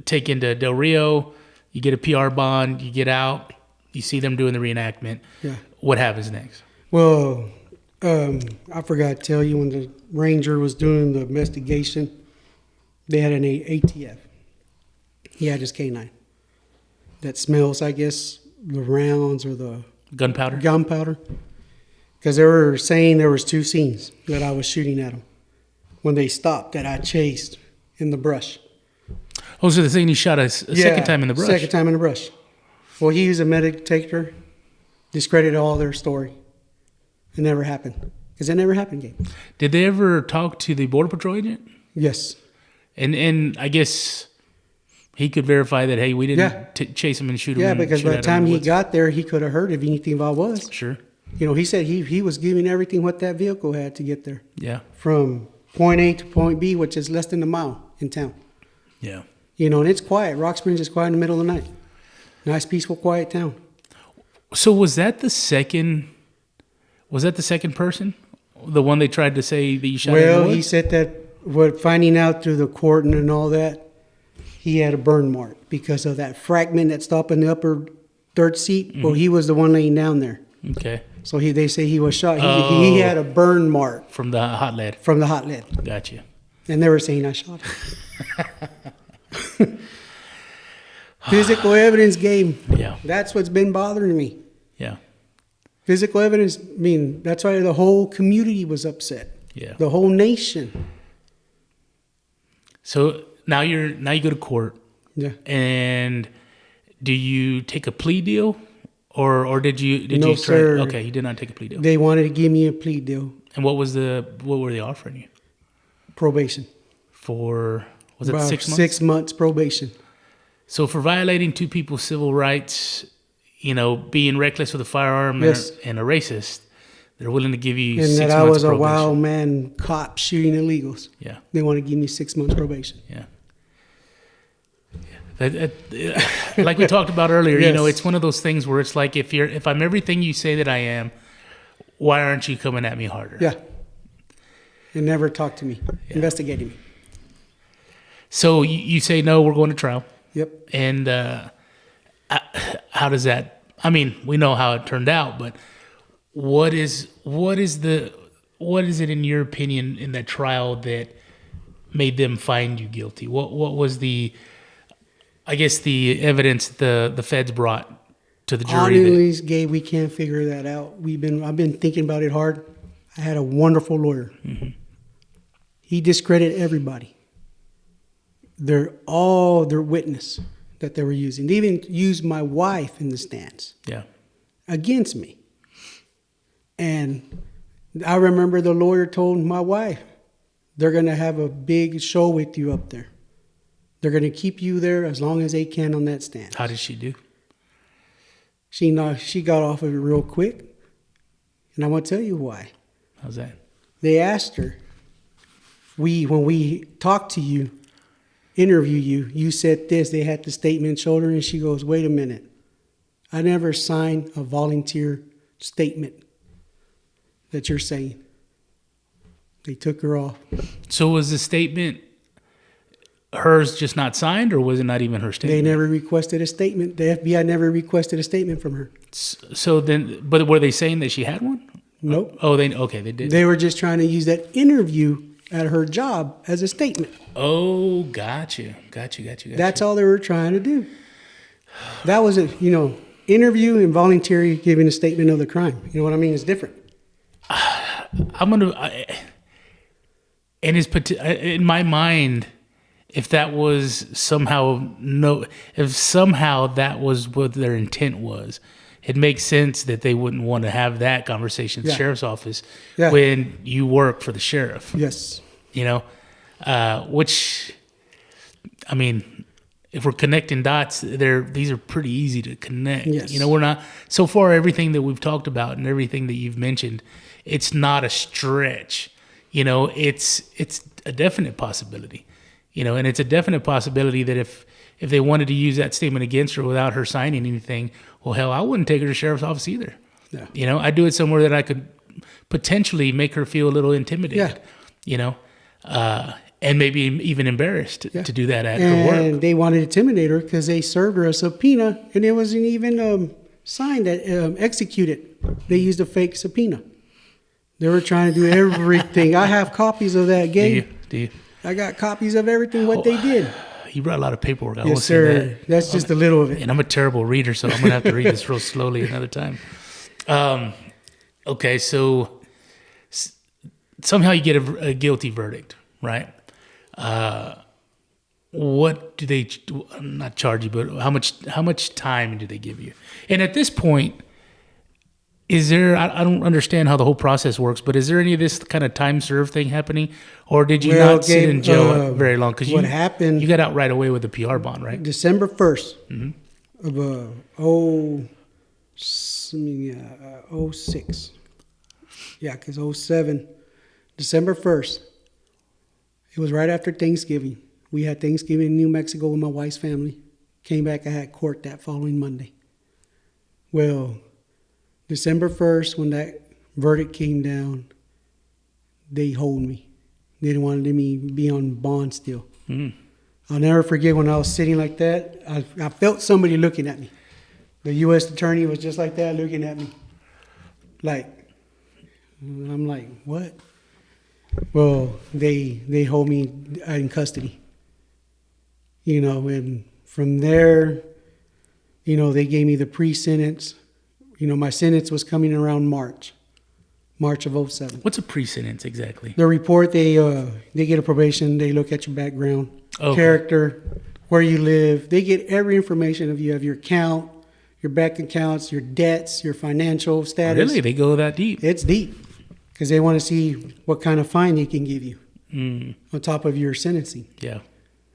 taken to Del Rio. You get a PR bond. You get out. You see them doing the reenactment. Yeah. What happens next? Well, I forgot to tell you, when the ranger was doing the investigation, they had an ATF. He had his canine that smells, I guess, the rounds or the Gunpowder. Because they were saying there was 2 scenes that I was shooting at them when they stopped that I chased in the brush. Oh, so they're saying you shot a second time in the brush. Second time in the brush. Well, he was a metal detector, discredited all their story. It never happened. Because it never happened, Gabe. Did they ever talk to the Border Patrol agent? Yes. And I guess he could verify that, hey, we didn't chase him and shoot him. Yeah, and because shoot by the at him in time he woods. got there, he could have heard if anything I was. Sure. You know, he said he was giving everything what that vehicle had to get there. Yeah. From point A to point B, which is less than a mile in town. Yeah. You know, and it's quiet. Rock Springs is quiet in the middle of the night. Nice, peaceful, quiet town. So was that the second person? The one they tried to say that you shot in the Well, woods? he said that finding out through the court and all that, he had a burn mark because of that fragment that stopped in the upper third seat. Mm-hmm. Well, he was the one laying down there. Okay. So they say he was shot. He had a burn mark From the hot lead. from the hot lead. Gotcha. And they were saying I shot him. Physical evidence game. Yeah. That's what's been bothering me. Yeah. Physical evidence, I mean, that's why the whole community was upset. Yeah. The whole nation. So now you go to court. Yeah. And do you take a plea deal, or did you No, try? sir. Okay, you did not take a plea deal. They wanted to give me a plea deal. And what were they offering you? probation. For, was it About 6 months? 6 months probation. So for violating two people's civil rights, being reckless with a firearm Yes. and a racist, they're willing to give you And 6 that months I was a probation. wild man cop shooting illegals. Yeah, They want to give me 6 months probation. yeah. Like we talked about earlier, Yes. it's one of those things where it's like if I'm everything you say that I am, why aren't you coming at me harder? Yeah. And never talk to me, investigating me. So you say no, we're going to trial. Yep. And how does that? I mean, we know how it turned out, but what is it in your opinion in that trial that made them find you guilty? What was the evidence the feds brought to the jury? Honestly, Gabe, we can't figure that out. I've been thinking about it hard. I had a wonderful lawyer. Mm-hmm. He discredited everybody. Their witness that they were using. They even used my wife in the stands. Yeah. Against me. And I remember the lawyer told my wife, they're going to have a big show with you up there. They're going to keep you there as long as they can on that stand. How did she do? She got off of it real quick. And I want to tell you why. How's that? They asked her, when we talked to you, interview you, you said this. They had the statement shoulder, and she goes, wait a minute. I never signed a volunteer statement that you're saying. They took her off. So was the statement hers just not signed, or was it not even her statement? They never requested a statement. The FBI never requested a statement from her. So then, but were they saying that she had one? Nope. Oh, they did. They were just trying to use that interview at her job as a statement. Oh, gotcha. That's all they were trying to do. That was it. Interview and voluntary giving a statement of the crime. You know what I mean? It's different. In my mind, if that was somehow that was what their intent was, it makes sense that they wouldn't want to have that conversation at the sheriff's office when you work for the sheriff. Yes. Which, I mean, if we're connecting dots, these are pretty easy to connect. Yes. We're not, so far, everything that we've talked about and everything that you've mentioned, it's not a stretch. It's a definite possibility. And it's a definite possibility that if they wanted to use that statement against her without her signing anything, well, hell, I wouldn't take her to the sheriff's office either. Yeah. I'd do it somewhere that I could potentially make her feel a little intimidated. And maybe even embarrassed to do that at her work. And they wanted to intimidate her because they served her a subpoena, and it wasn't even signed that executed. They used a fake subpoena. They were trying to do everything. I have copies of that, Gabe. Do you? I got copies of everything what they did. You brought a lot of paperwork. I Yes, sir. That's just a little of it. And I'm a terrible reader, so I'm going to have to read this real slowly another time. Okay, so somehow you get a guilty verdict, right? What do they not charge you, but how much time do they give you? And at this point, is there? I don't understand how the whole process works, but is there any of this kind of time served thing happening, or did you not sit in jail very long? Because what happened? You got out right away with the PR bond, right? December 1st Mm-hmm. of 06. Yeah, because 07, December 1st. It was right after Thanksgiving. We had Thanksgiving in New Mexico with my wife's family. Came back, I had court that following Monday. Well, December 1st, when that verdict came down, they hold me. They didn't want me to be on bond still. Mm. I'll never forget when I was sitting like that, I felt somebody looking at me. The U.S. attorney was just like that, looking at me. I'm like, what? Well, they hold me in custody. And from there, they gave me the pre-sentence. My sentence was coming around March of 07. What's a pre-sentence exactly? The report, they get a probation. They look at your background, character, where you live. They get every information of you. Have your account, your bank accounts, your debts, your financial status. Really? They go that deep? It's deep because they want to see what kind of fine they can give you. on top of your sentencing. Yeah.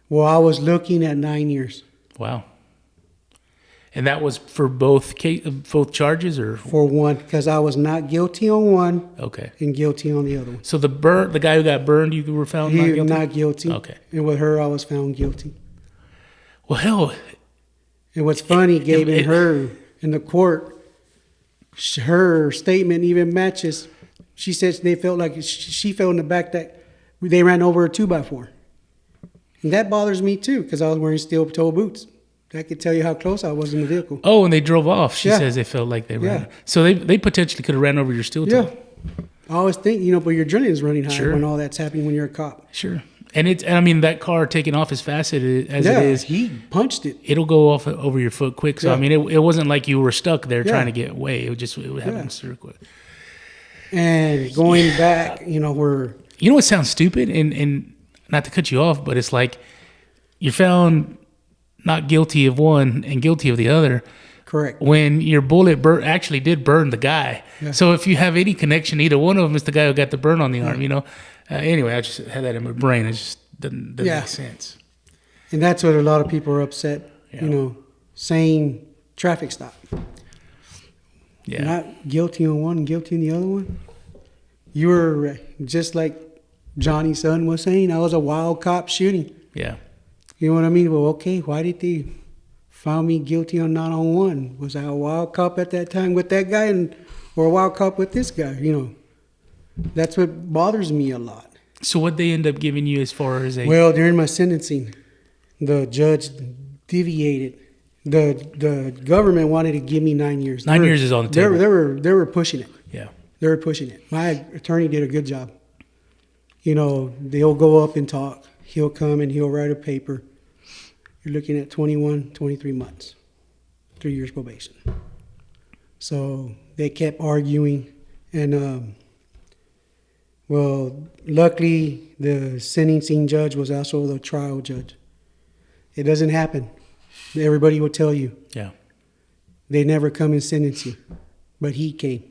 Well, I was looking at 9 years. Wow. And that was for both both charges, or for one, because I was not guilty on one. Okay. And guilty on the other one. So the guy who got burned, you were found not guilty? Not guilty. Okay. And with her, I was found guilty. Well, hell. And what's funny, Gabe, and her in the court, her statement even matches. She said they felt like she felt in the back that they ran over a 2x4. And that bothers me too, because I was wearing steel-toe boots. That could tell you how close I was in the vehicle. Oh, and they drove off. She says they felt like they ran. So they potentially could have ran over your steel toe. Yeah. I always think, but your adrenaline is running high when all that's happening when you're a cop. Sure. And that car taking off as fast as it is. He punched it. It'll go off over your foot quick. So, it wasn't like you were stuck there trying to get away. It would happen circuit. And going back, we're... You know what sounds stupid? And not to cut you off, but it's like you're found not guilty of one and guilty of the other. Correct. When your bullet actually did burn the guy. Yeah. So if you have any connection, either one of them is the guy who got the burn on the arm, Anyway, I just had that in my brain. It just doesn't make sense. And that's what a lot of people are upset, saying traffic stop. Yeah. Not guilty on one and guilty on the other one. You were just like Johnny's son was saying, I was a wild cop shooting. Yeah. You know what I mean? Well, okay, why did they found me guilty on not on one? Was I a wild cop at that time with that guy or a wild cop with this guy? That's what bothers me a lot. So what they end up giving you as far as Well, during my sentencing, the judge deviated. The government wanted to give me 9 years. 9 years is on the table. They were pushing it. Yeah. They were pushing it. My attorney did a good job. They'll go up and talk. He'll come and he'll write a paper. You're looking at 21, 23 months, 3 years probation. So they kept arguing. And, luckily, the sentencing judge was also the trial judge. It doesn't happen. Everybody will tell you. Yeah. They never come and sentence you. But he came.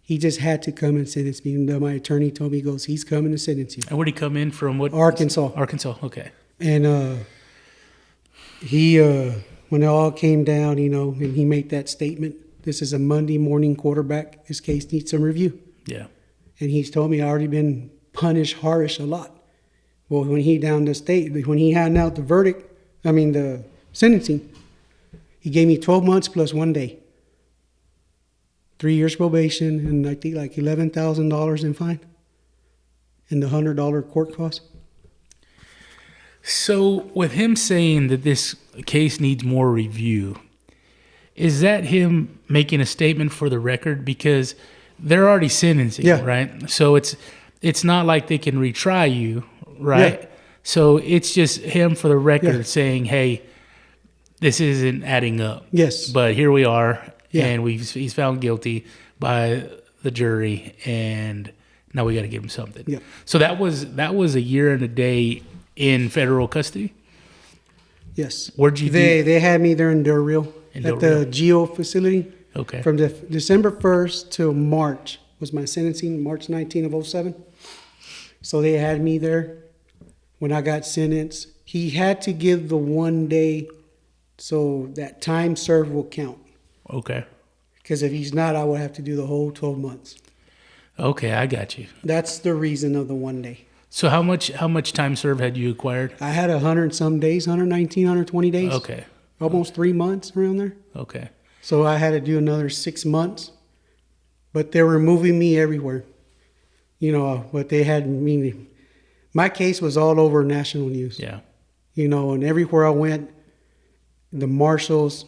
He just had to come and sentence me. And my attorney told me, he goes, he's coming to sentence you. And where'd he come in from? What? Arkansas. Arkansas, okay. And he, when it all came down, and he made that statement, this is a Monday morning quarterback. This case needs some review. Yeah. And he's told me I already been punished harsh a lot. Well, when he handed out the verdict, the sentencing, he gave me 12 months plus 1 day. 3 years probation and I think like $11,000 in fine. And the $100 court cost. So with him saying that this case needs more review, is that him making a statement for the record? Because they're already sentencing, right? So it's not like they can retry you, right? Yeah. So it's just him for the record saying, hey, this isn't adding up. Yes. But here we are, and he's found guilty by the jury, and now we got to give him something. Yeah. So that was a year and a day in federal custody? Yes. Where'd you They had me there in Del Rio at the GEO facility. Okay. From December 1st till March was my sentencing, March 19 of 07. So they had me there when I got sentenced. He had to give the 1 day so that time served will count. Okay. Because if he's not, I would have to do the whole 12 months. Okay, I got you. That's the reason of the 1 day. So how much time served had you acquired? I had 100 some days, 119, 120 days. Okay. Almost 3 months around there. Okay. So I had to do another 6 months. But they were moving me everywhere. But they had me. My case was all over national news. Yeah. And everywhere I went, the marshals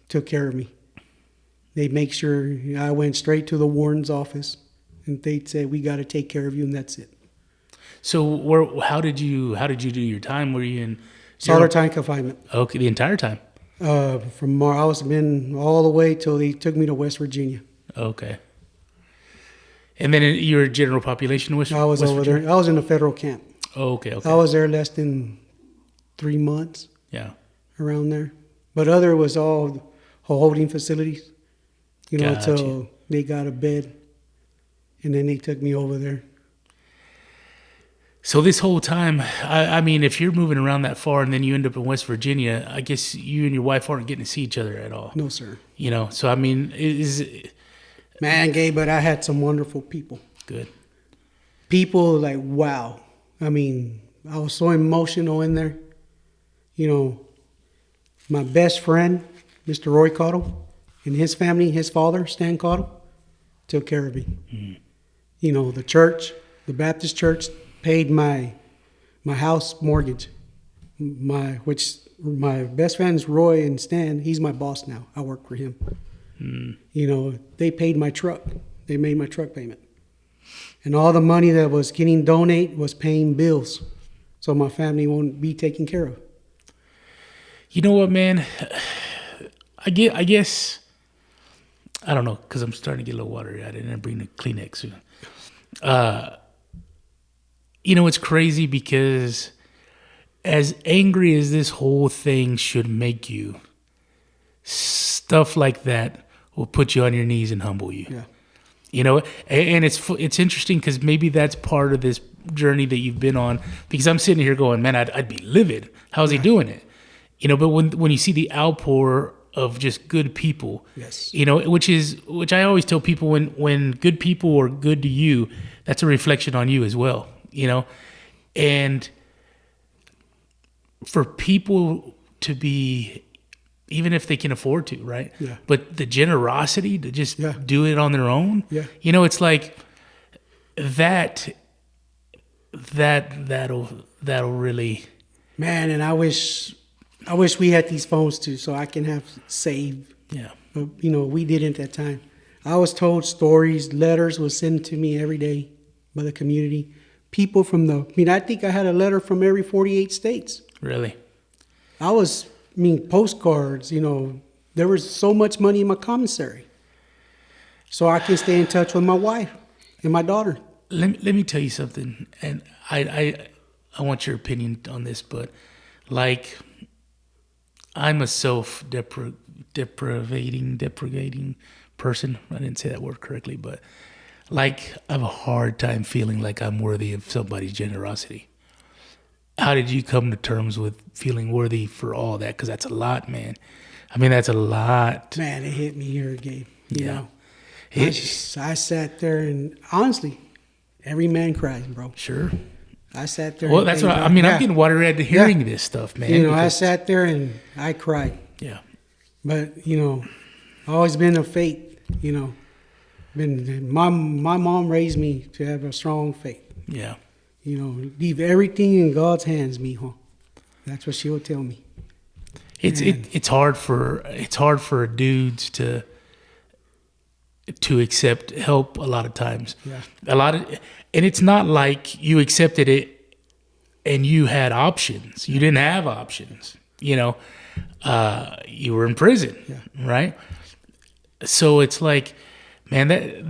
took care of me. They'd make sure I went straight to the warden's office, and they'd say, "We got to take care of you," and that's it. So, how did you do your time? Were you in solitary time confinement? Okay, the entire time. From I was been all the way till they took me to West Virginia. Okay. And then your general population was? I was over there. I was in a federal camp. Oh, okay. I was there less than 3 months. Yeah. Around there, but other was all holding facilities. Until they got a bed, and then they took me over there. So this whole time, I mean, if you're moving around that far and then you end up in West Virginia, I guess you and your wife aren't getting to see each other at all. No, sir. You know, so I mean, Man, Gabe, but I had some wonderful people. good. People like, wow. I mean, I was so emotional in there. You know, my best friend, Mr. Roy Cottle, and his family, his father, Stan Cottle, took care of me. Mm. You know, the church, the Baptist church, paid my house mortgage. My best friends, Roy and Stan, he's my boss now. I work for him. Mm. You know, they paid my truck. They made my truck payment. And all the money that was getting donated was paying bills. So my family won't be taken care of. You know what, man? I guess, I don't know, because I'm starting to get a little watery. I didn't bring the Kleenex. You know, it's crazy because as angry as this whole thing should make you, stuff like that will put you on your knees and humble you. Yeah. You know, and it's interesting because maybe that's part of this journey that you've been on. Because I'm sitting here going, man, I'd be livid. How's he doing it? You know, but when you see the outpour of just good people, Yes. you know, which I always tell people, when good people are good to you, that's a reflection on you as well. You know, and for people to be, even if they can afford to, right? Yeah. But the generosity to just Yeah. do it on their own, Yeah. you know, it's like that'll really, Man, and I wish we had these phones too, so I can have saved. yeah. But, you know, we didn't at that time. I was told stories, letters was sent to me every day by the community. People from I think I had a letter from every 48 states. Really? Postcards, you know, there was so much money in my commissary. So I can stay in touch with my wife and my daughter. Let me tell you something, and I want your opinion on this, but like, I'm a deprecating person. I didn't say that word correctly, but like, I have a hard time feeling like I'm worthy of somebody's generosity. How did you come to terms with feeling worthy for all that? Because that's a lot, man. I mean, that's a lot. Man, it hit me here, Gabe. You Yeah. know, I sat there and honestly, every man cries, bro. Sure. I sat there. Well, and that's thank what God. I'm Yeah. getting watery-eyed hearing this stuff, man. You know, I because- sat there and I cried. Yeah. But, you know, I've always been of faith, you know. My mom raised me to have a strong faith. Yeah. You know, leave everything in God's hands, mijo. That's what she would tell me. It's hard for dudes to accept help a lot of times. Yeah. And it's not like you accepted it and you had options. You didn't have options. You know, you were in prison, Yeah. right? So it's like, man,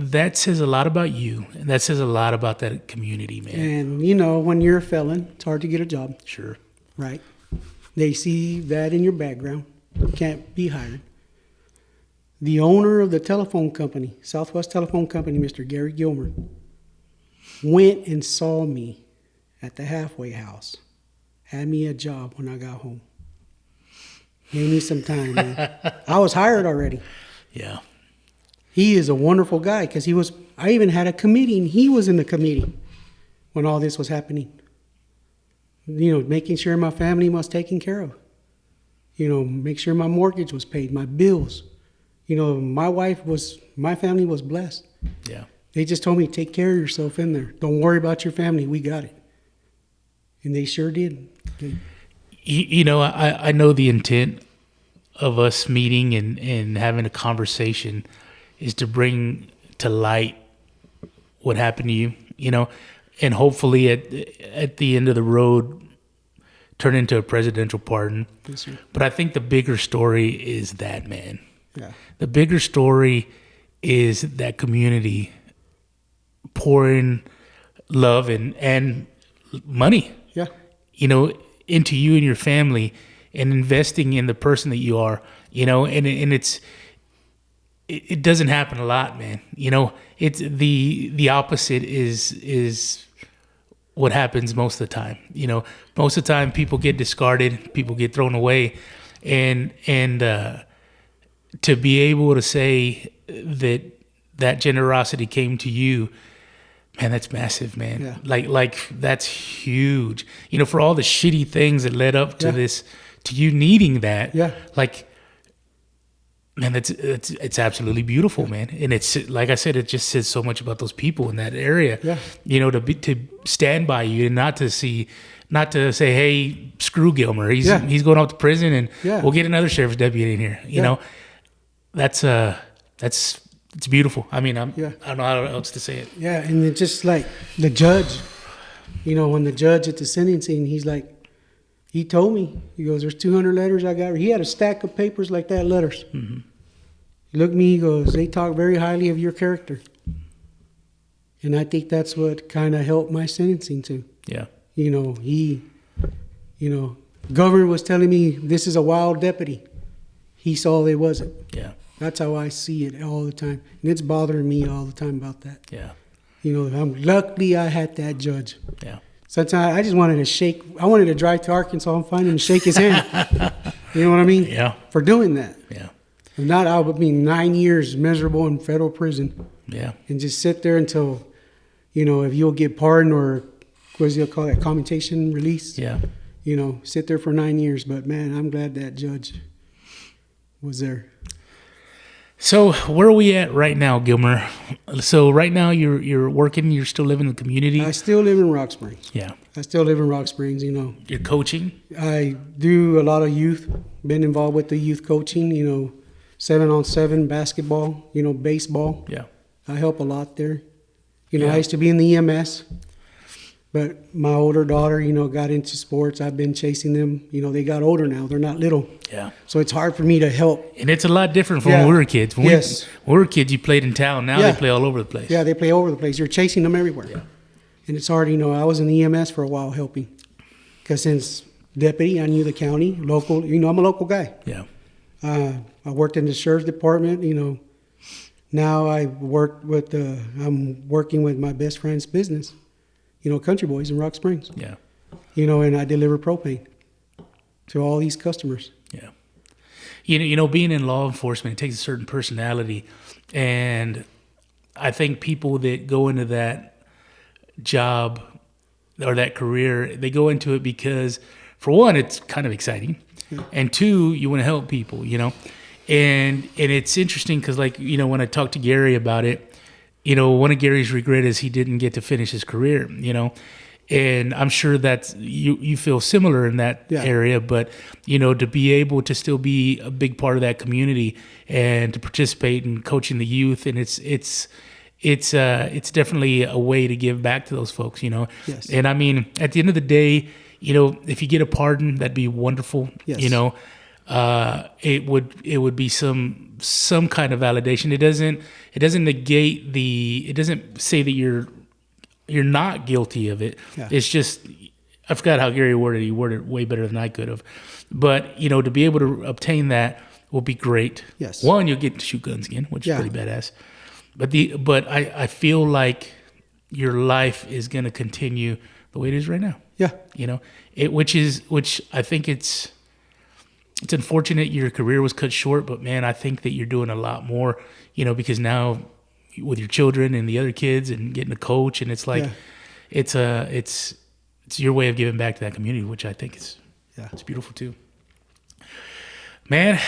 that says a lot about you, and that says a lot about that community, man. And, you know, when you're a felon, it's hard to get a job, Sure. right? They see that in your background. You can't be hired. The owner of the telephone company, Southwest Telephone Company, Mr. Gary Gilmer, went and saw me at the halfway house. Had me a job when I got home. Gave me some time, man. I was hired already. Yeah. He is a wonderful guy because I even had a committee and he was in the committee when all this was happening. You know, making sure my family was taken care of. You know, make sure my mortgage was paid, my bills. You know, my family was blessed. Yeah. They just told me, take care of yourself in there. Don't worry about your family. We got it. And they sure did. You know, I know the intent of us meeting and having a conversation is to bring to light what happened to you, you know, and hopefully at the end of the road turn into a presidential pardon. Yes, sir. But I think the bigger story is that, man. Yeah. The bigger story is that community pouring love and money, Yeah. you know, into you and your family and investing in the person that you are, you know, and it doesn't happen a lot, man. You know, it's the opposite is what happens most of the time. Most of the time people get discarded, people get thrown away, and to be able to say that generosity came to you, man, that's massive, man. Yeah. Like that's huge. For all the shitty things that led up to this, to you needing that. Yeah. Like, man, it's absolutely beautiful, man. And it's, like I said, it just says so much about those people in that area. Yeah. To stand by you and not to say, hey, screw Gilmer. He's going off to prison, and we'll get another sheriff's deputy in here. You know, it's beautiful. I mean, I don't know how else to say it. Yeah, and it's just like the judge, when the judge at the sentencing, he told me, he goes, there's 200 letters I got. He had a stack of papers like that, letters. Mm-hmm. He looked at me, he goes, they talk very highly of your character. And I think that's what kind of helped my sentencing too. Yeah. Governor was telling me this is a wild deputy. He saw they wasn't. Yeah. That's how I see it all the time. And it's bothering me all the time about that. Yeah. I'm luckily I had that judge. Yeah. Sometimes I just wanted to shake. I wanted to drive to Arkansas and find him and shake his hand. You know what I mean? Yeah. For doing that. Yeah. I would be 9 years miserable in federal prison. Yeah. And just sit there until, if you'll get pardoned or what do you call that, commutation release? Yeah. Sit there for 9 years. But man, I'm glad that judge was there. So where are we at right now, Gilmer? So right now you're working, you're still living in the community? I still live in Rock Springs. Yeah. I still live in Rock Springs, You're coaching? I do a lot of youth, been involved with the youth coaching, 7-on-7 basketball, baseball. Yeah. I help a lot there. I used to be in the EMS, but my older daughter, got into sports. I've been chasing them. They got older now. They're not little. Yeah. So it's hard for me to help. And it's a lot different from when we were kids. When we were kids, you played in town. Now they play all over the place. Yeah, they play all over the place. You're chasing them everywhere. Yeah. And it's hard, I was in the EMS for a while helping. Because since deputy, I knew the county, local, I'm a local guy. Yeah. I worked in the sheriff's department, Now I'm working with my best friend's business, Country Boys in Rock Springs. Yeah. And I deliver propane to all these customers. Yeah. Being in law enforcement, it takes a certain personality. And I think people that go into that job or that career, they go into it because, for one, it's kind of exciting. Yeah. And two, you want to help people, And it's interesting because, when I talked to Gary about it, one of Gary's regret is he didn't get to finish his career, And I'm sure that you feel similar in that area, but to be able to still be a big part of that community and to participate in coaching the youth, and it's definitely a way to give back to those folks, Yes. And I mean, at the end of the day, if you get a pardon, that'd be wonderful. Yes. It would be some kind of validation. It doesn't negate it doesn't say that you're not guilty of it. Yeah. It's just, I forgot how Gary worded it. He worded it way better than I could have. But, to be able to obtain that will be great. Yes. One, you'll get to shoot guns again, which is pretty badass. But I feel like your life is going to continue the way it is right now. Yeah. Which I think it's unfortunate your career was cut short, but man, I think that you're doing a lot more, because now with your children and the other kids and getting a coach, and it's like, it's your way of giving back to that community, which I think is, it's beautiful too. Man,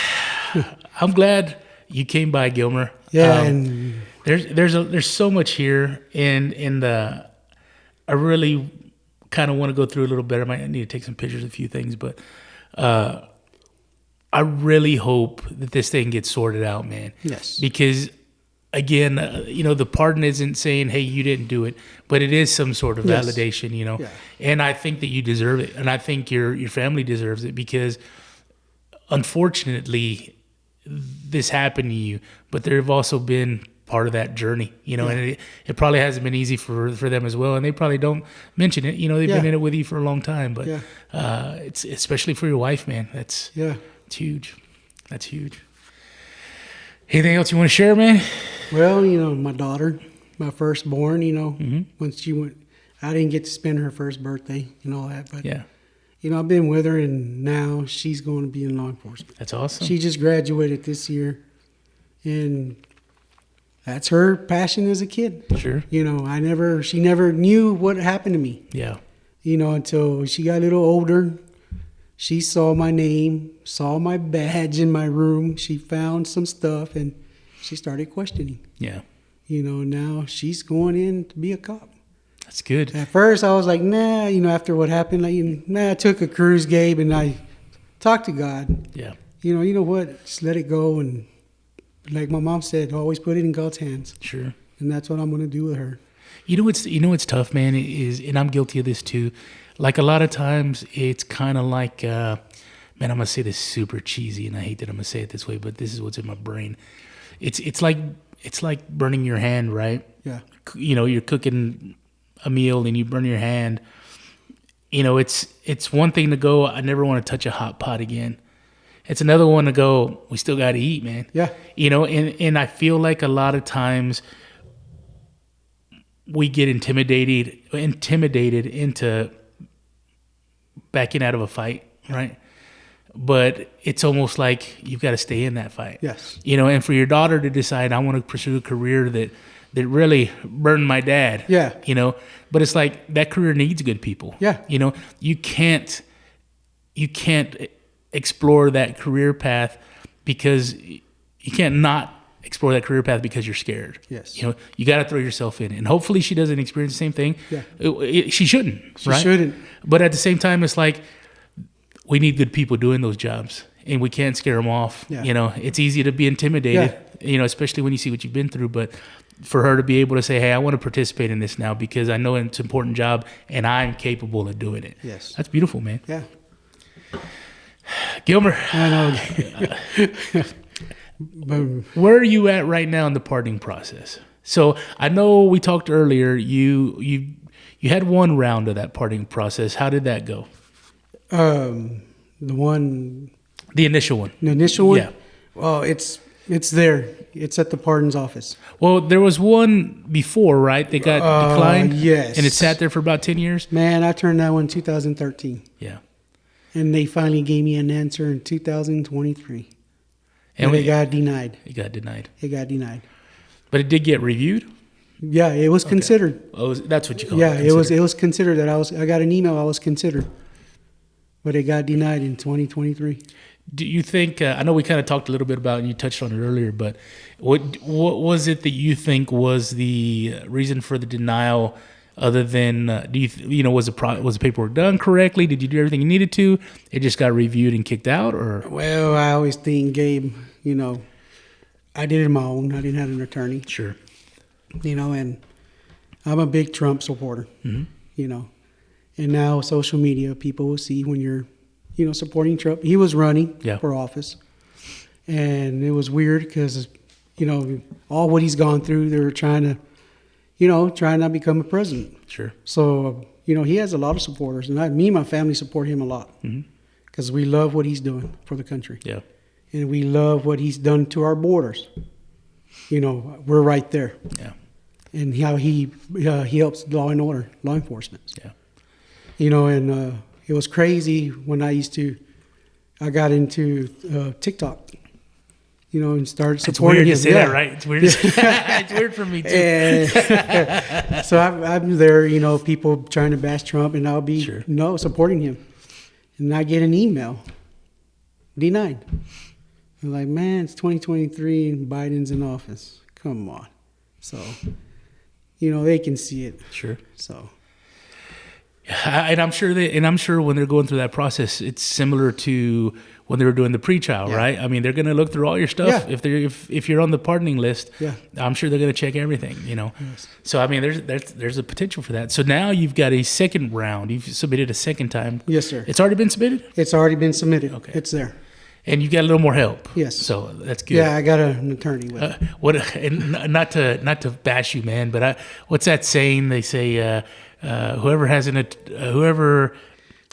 I'm glad you came by, Gilmer. Yeah. And there's so much here, and I really kind of want to go through a little better. I need to take some pictures of a few things, but, I really hope that this thing gets sorted out, man. Yes. Because, again, the pardon isn't saying, hey, you didn't do it, but it is some sort of validation, Yeah. And I think that you deserve it, and I think your family deserves it, because, unfortunately, this happened to you, but there have also been part of that journey, and it probably hasn't been easy for them as well, and they probably don't mention it. They've been in it with you for a long time, but it's especially for your wife, man. It's huge. That's huge. Anything else you want to share, man? Well, my daughter, my firstborn, when she went, I didn't get to spend her first birthday and all that, but Yeah. I've been with her, and now she's going to be in law enforcement. That's awesome. She just graduated this year, and that's her passion as a kid. Sure. She never knew what happened to me. Yeah. Until she got a little older. She saw my name, saw my badge in my room. She found some stuff, and she started questioning. Yeah. Now she's going in to be a cop. That's good. At first, I was like, nah, after what happened, I took a cruise, Gabe, and I talked to God. Yeah. You know what? Just let it go. And like my mom said, always put it in God's hands. Sure. And that's what I'm going to do with her. What's tough, man, is, and I'm guilty of this too. Like a lot of times it's kind of like, man, I'm going to say this super cheesy, and I hate that I'm going to say it this way, but this is what's in my brain. It's like burning your hand, right? Yeah. You're cooking a meal and you burn your hand. It's one thing to go, I never want to touch a hot pot again. It's another one to go, we still got to eat, man. Yeah. And I feel like a lot of times we get intimidated into backing out of a fight, right? But it's almost like you've got to stay in that fight. Yes. And for your daughter to decide, I want to pursue a career that really burned my dad. Yeah. But it's like that career needs good people. Yeah. You can't explore that career path because you can't not explore that career path because you're scared. Yes. You got to throw yourself in, and hopefully she doesn't experience the same thing. Yeah. She shouldn't. She shouldn't. But at the same time, it's like we need good people doing those jobs, and we can't scare them off. Yeah. It's easy to be intimidated. Especially when you see what you've been through. But for her to be able to say, "Hey, I want to participate in this now because I know it's an important job, and I'm capable of doing it." Yes. That's beautiful, man. Yeah. Gilmer, I know. where are you at right now in the parting process? So I know we talked earlier. You had one round of that parting process. How did that go? The initial one. The initial one. Yeah. Well, it's there. It's at the pardon's office. Well, there was one before, right? They got declined. Yes. And it sat there for about 10 years. Man, I turned that one in 2013. Yeah. And they finally gave me an answer in 2023. And it got denied. It got denied. It got denied. But it did get reviewed? Yeah, it was considered. Oh, that's what you call it. it. Yeah, it was considered that I got an email, I was considered. But it got denied in 2023. Do you think, I know we kind of talked a little bit about it and you touched on it earlier, but what was it that you think was the reason for the denial other than, was the paperwork done correctly? Did you do everything you needed to? It just got reviewed and kicked out, or? Well, I always think, Gabe, I did it on my own. I didn't have an attorney. Sure. And I'm a big Trump supporter, Mm-hmm. And now social media, people will see when you're, supporting Trump. He was running for office. And it was weird because, all what he's gone through, they were trying to, try not to become a president. Sure. So, he has a lot of supporters. And me and my family support him a lot because we love what he's doing for the country. Yeah. And we love what he's done to our borders. We're right there. Yeah. And how he helps law and order, law enforcement. Yeah. And it was crazy when I got into TikTok, and started supporting him. It's weird to say that, right? It's weird. It's weird for me too. So I'm there, people trying to bash Trump, and I'll be supporting him. And I get an email, denied. I'm like, man, it's 2023 and Biden's in office. Come on. So, they can see it. Sure. So. And I'm sure when they're going through that process, it's similar to when they were doing the pre-trial, right? I mean, they're going to look through all your stuff. Yeah. If you're on the pardoning list, I'm sure they're going to check everything, Yes. So I mean, there's a potential for that. So now you've got a second round. You've submitted a second time. Yes, sir. It's already been submitted? It's already been submitted. Okay. It's there. And you got a little more help. Yes. So that's good. Yeah, I got an attorney with it. And not to bash you, man, but what's that saying? They say whoever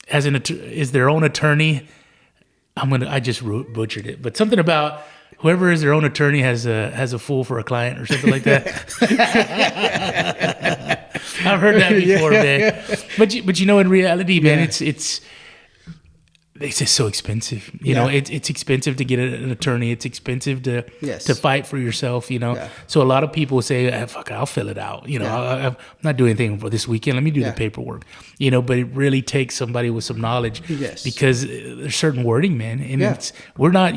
is their own attorney. I just butchered it, but something about whoever is their own attorney has a fool for a client or something like that. I've heard that before, man. But you know, in reality, man, it's just so expensive. You know, it's expensive to get an attorney. It's expensive to fight for yourself. You know, so a lot of people say, "Fuck, I'll fill it out." You know, I'm not doing anything for this weekend. Let me do the paperwork. You know, but it really takes somebody with some knowledge. Yes. Because there's certain wording, man, and we're not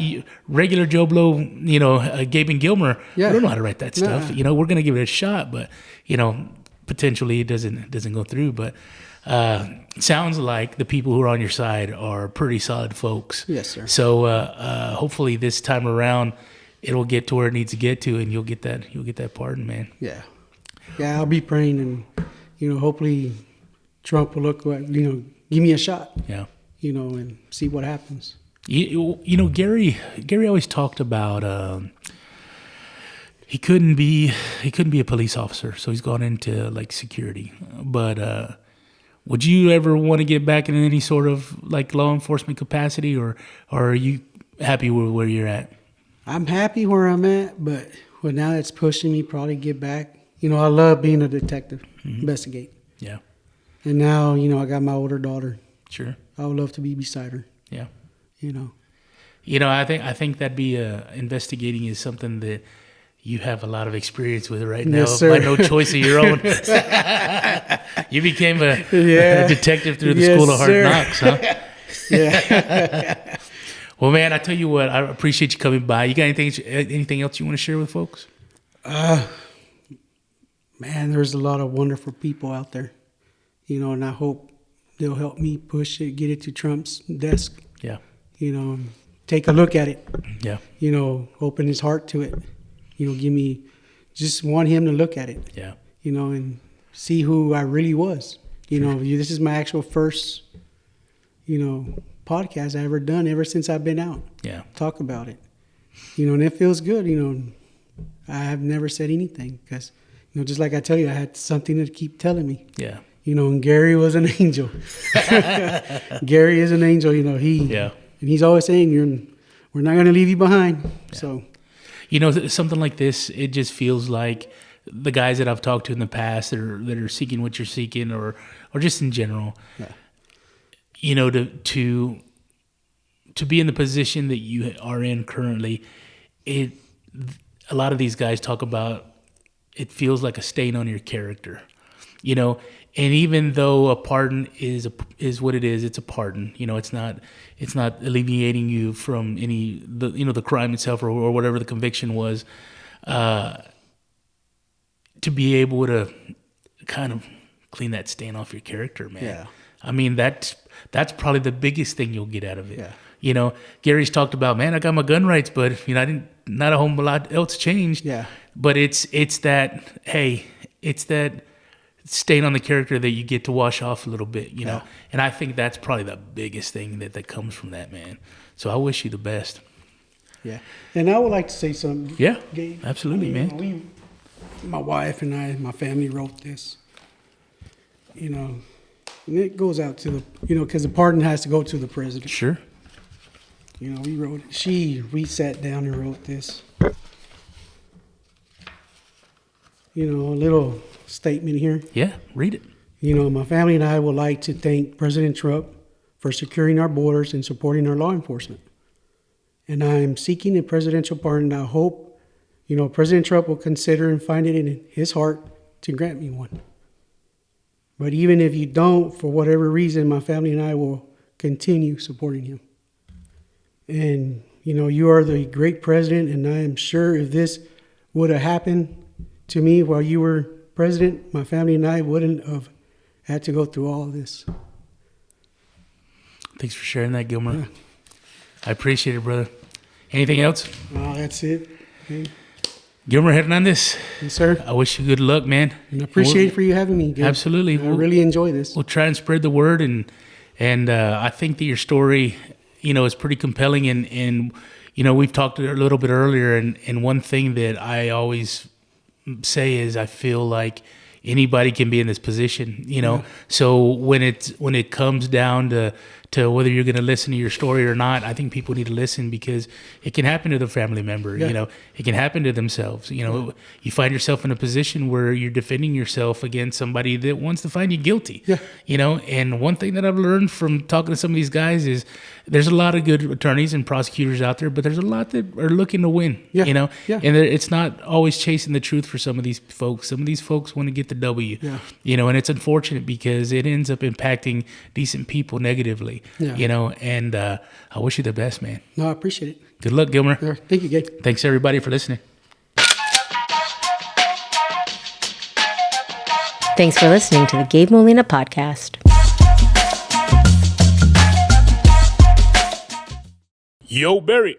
regular Joe Blow. You know, Gabe and Gilmer. We don't know how to write that stuff. You know, we're gonna give it a shot, but you know, potentially it doesn't go through, but. Sounds like the people who are on your side are pretty solid folks. Yes, sir. So hopefully this time around, it'll get to where it needs to get to, and you'll get that pardon, man. Yeah, I'll be praying, and you know, hopefully Trump will look at, you know, give me a shot. Yeah. You know, and see what happens. You know, Gary always talked about. He couldn't be a police officer, so he's gone into like security, but. Would you ever want to get back in any sort of like law enforcement capacity, or are you happy with where you're at? I'm happy where I'm at, but now it's pushing me probably get back. You know, I love being a detective, investigate. Yeah. And now, you know, I got my older daughter. Sure. I would love to be beside her. Yeah. You know. You know, I think that'd be investigating is something that you have a lot of experience with right now. Yes, sir. By no choice of your own. You became a detective through the School of Hard Knocks, huh? Yeah. Well, man, I tell you what, I appreciate you coming by. You got anything else you want to share with folks? Man, there's a lot of wonderful people out there, you know, and I hope they'll help me push it, get it to Trump's desk. Yeah. You know, take a look at it. Yeah. You know, open his heart to it. You know, just want him to look at it. Yeah. You know, and see who I really was. You know, this is my actual first, you know, podcast I ever done ever since I've been out. Yeah. Talk about it. You know, and it feels good. You know, I have never said anything because, you know, just like I tell you, I had something to keep telling me. Yeah. You know, and Gary was an angel. Gary is an angel. You know, and he's always saying, we're not going to leave you behind. Yeah. So. You know, something like this, it just feels like the guys that I've talked to in the past that are seeking what you're seeking, or just in general. Yeah. You know, to be in the position that you are in currently, a lot of these guys talk about it feels like a stain on your character. You know, and even though a pardon is what it is, it's a pardon. You know, it's not alleviating you from the crime itself or whatever the conviction was. To be able to kind of clean that stain off your character, man. Yeah. I mean, that's probably the biggest thing you'll get out of it. Yeah. You know, Gary's talked about, man, I got my gun rights, but you know, not a whole lot else changed. Yeah. But it's that stain on the character that you get to wash off a little bit, you know. And I think that's probably the biggest thing that comes from that, man. So I wish you the best. Yeah. And I would like to say something. Yeah, Gabe. Absolutely, man. My wife and I, my family wrote this, you know, and it goes out to because the pardon has to go to the president. Sure. You know, we wrote it. We sat down and wrote this. You know, a little statement here. Yeah, read it. You know, my family and I would like to thank President Trump for securing our borders and supporting our law enforcement. And I am seeking a presidential pardon. I hope, you know, President Trump will consider and find it in his heart to grant me one. But even if you don't, for whatever reason, my family and I will continue supporting him. And, you know, you are the great president, and I am sure if this would have happened to me while you were president, my family and I wouldn't have had to go through all of this. Thanks for sharing that, Gilmer. Yeah. I appreciate it, brother. Anything else? No, that's it. Okay. Gilmer Hernandez. Yes, sir. I wish you good luck, man. And I appreciate it for you having me. Gabe. Absolutely. I really enjoy this. We'll try and spread the word, and I think that your story, you know, is pretty compelling. And you know, we've talked a little bit earlier, and one thing that I always say is I feel like anybody can be in this position, you know. Yeah. So when it comes down to to whether you're going to listen to your story or not. I think people need to listen because it can happen to the family member. Yeah. You know, it can happen to themselves. You know, you find yourself in a position where you're defending yourself against somebody that wants to find you guilty. Yeah. You know, and one thing that I've learned from talking to some of these guys is there's a lot of good attorneys and prosecutors out there, but there's a lot that are looking to win. Yeah. You know, Yeah. and it's not always chasing the truth for some of these folks. Some of these folks want to get the W. Yeah. You know, and it's unfortunate because it ends up impacting decent people negatively. Yeah. You know, and I wish you the best, man. No, I appreciate it. Good luck, Gilmer. Yeah. Thank you, Gabe. Thanks everybody for listening. Thanks for listening to the Gabe Molina podcast. Yo, Barry.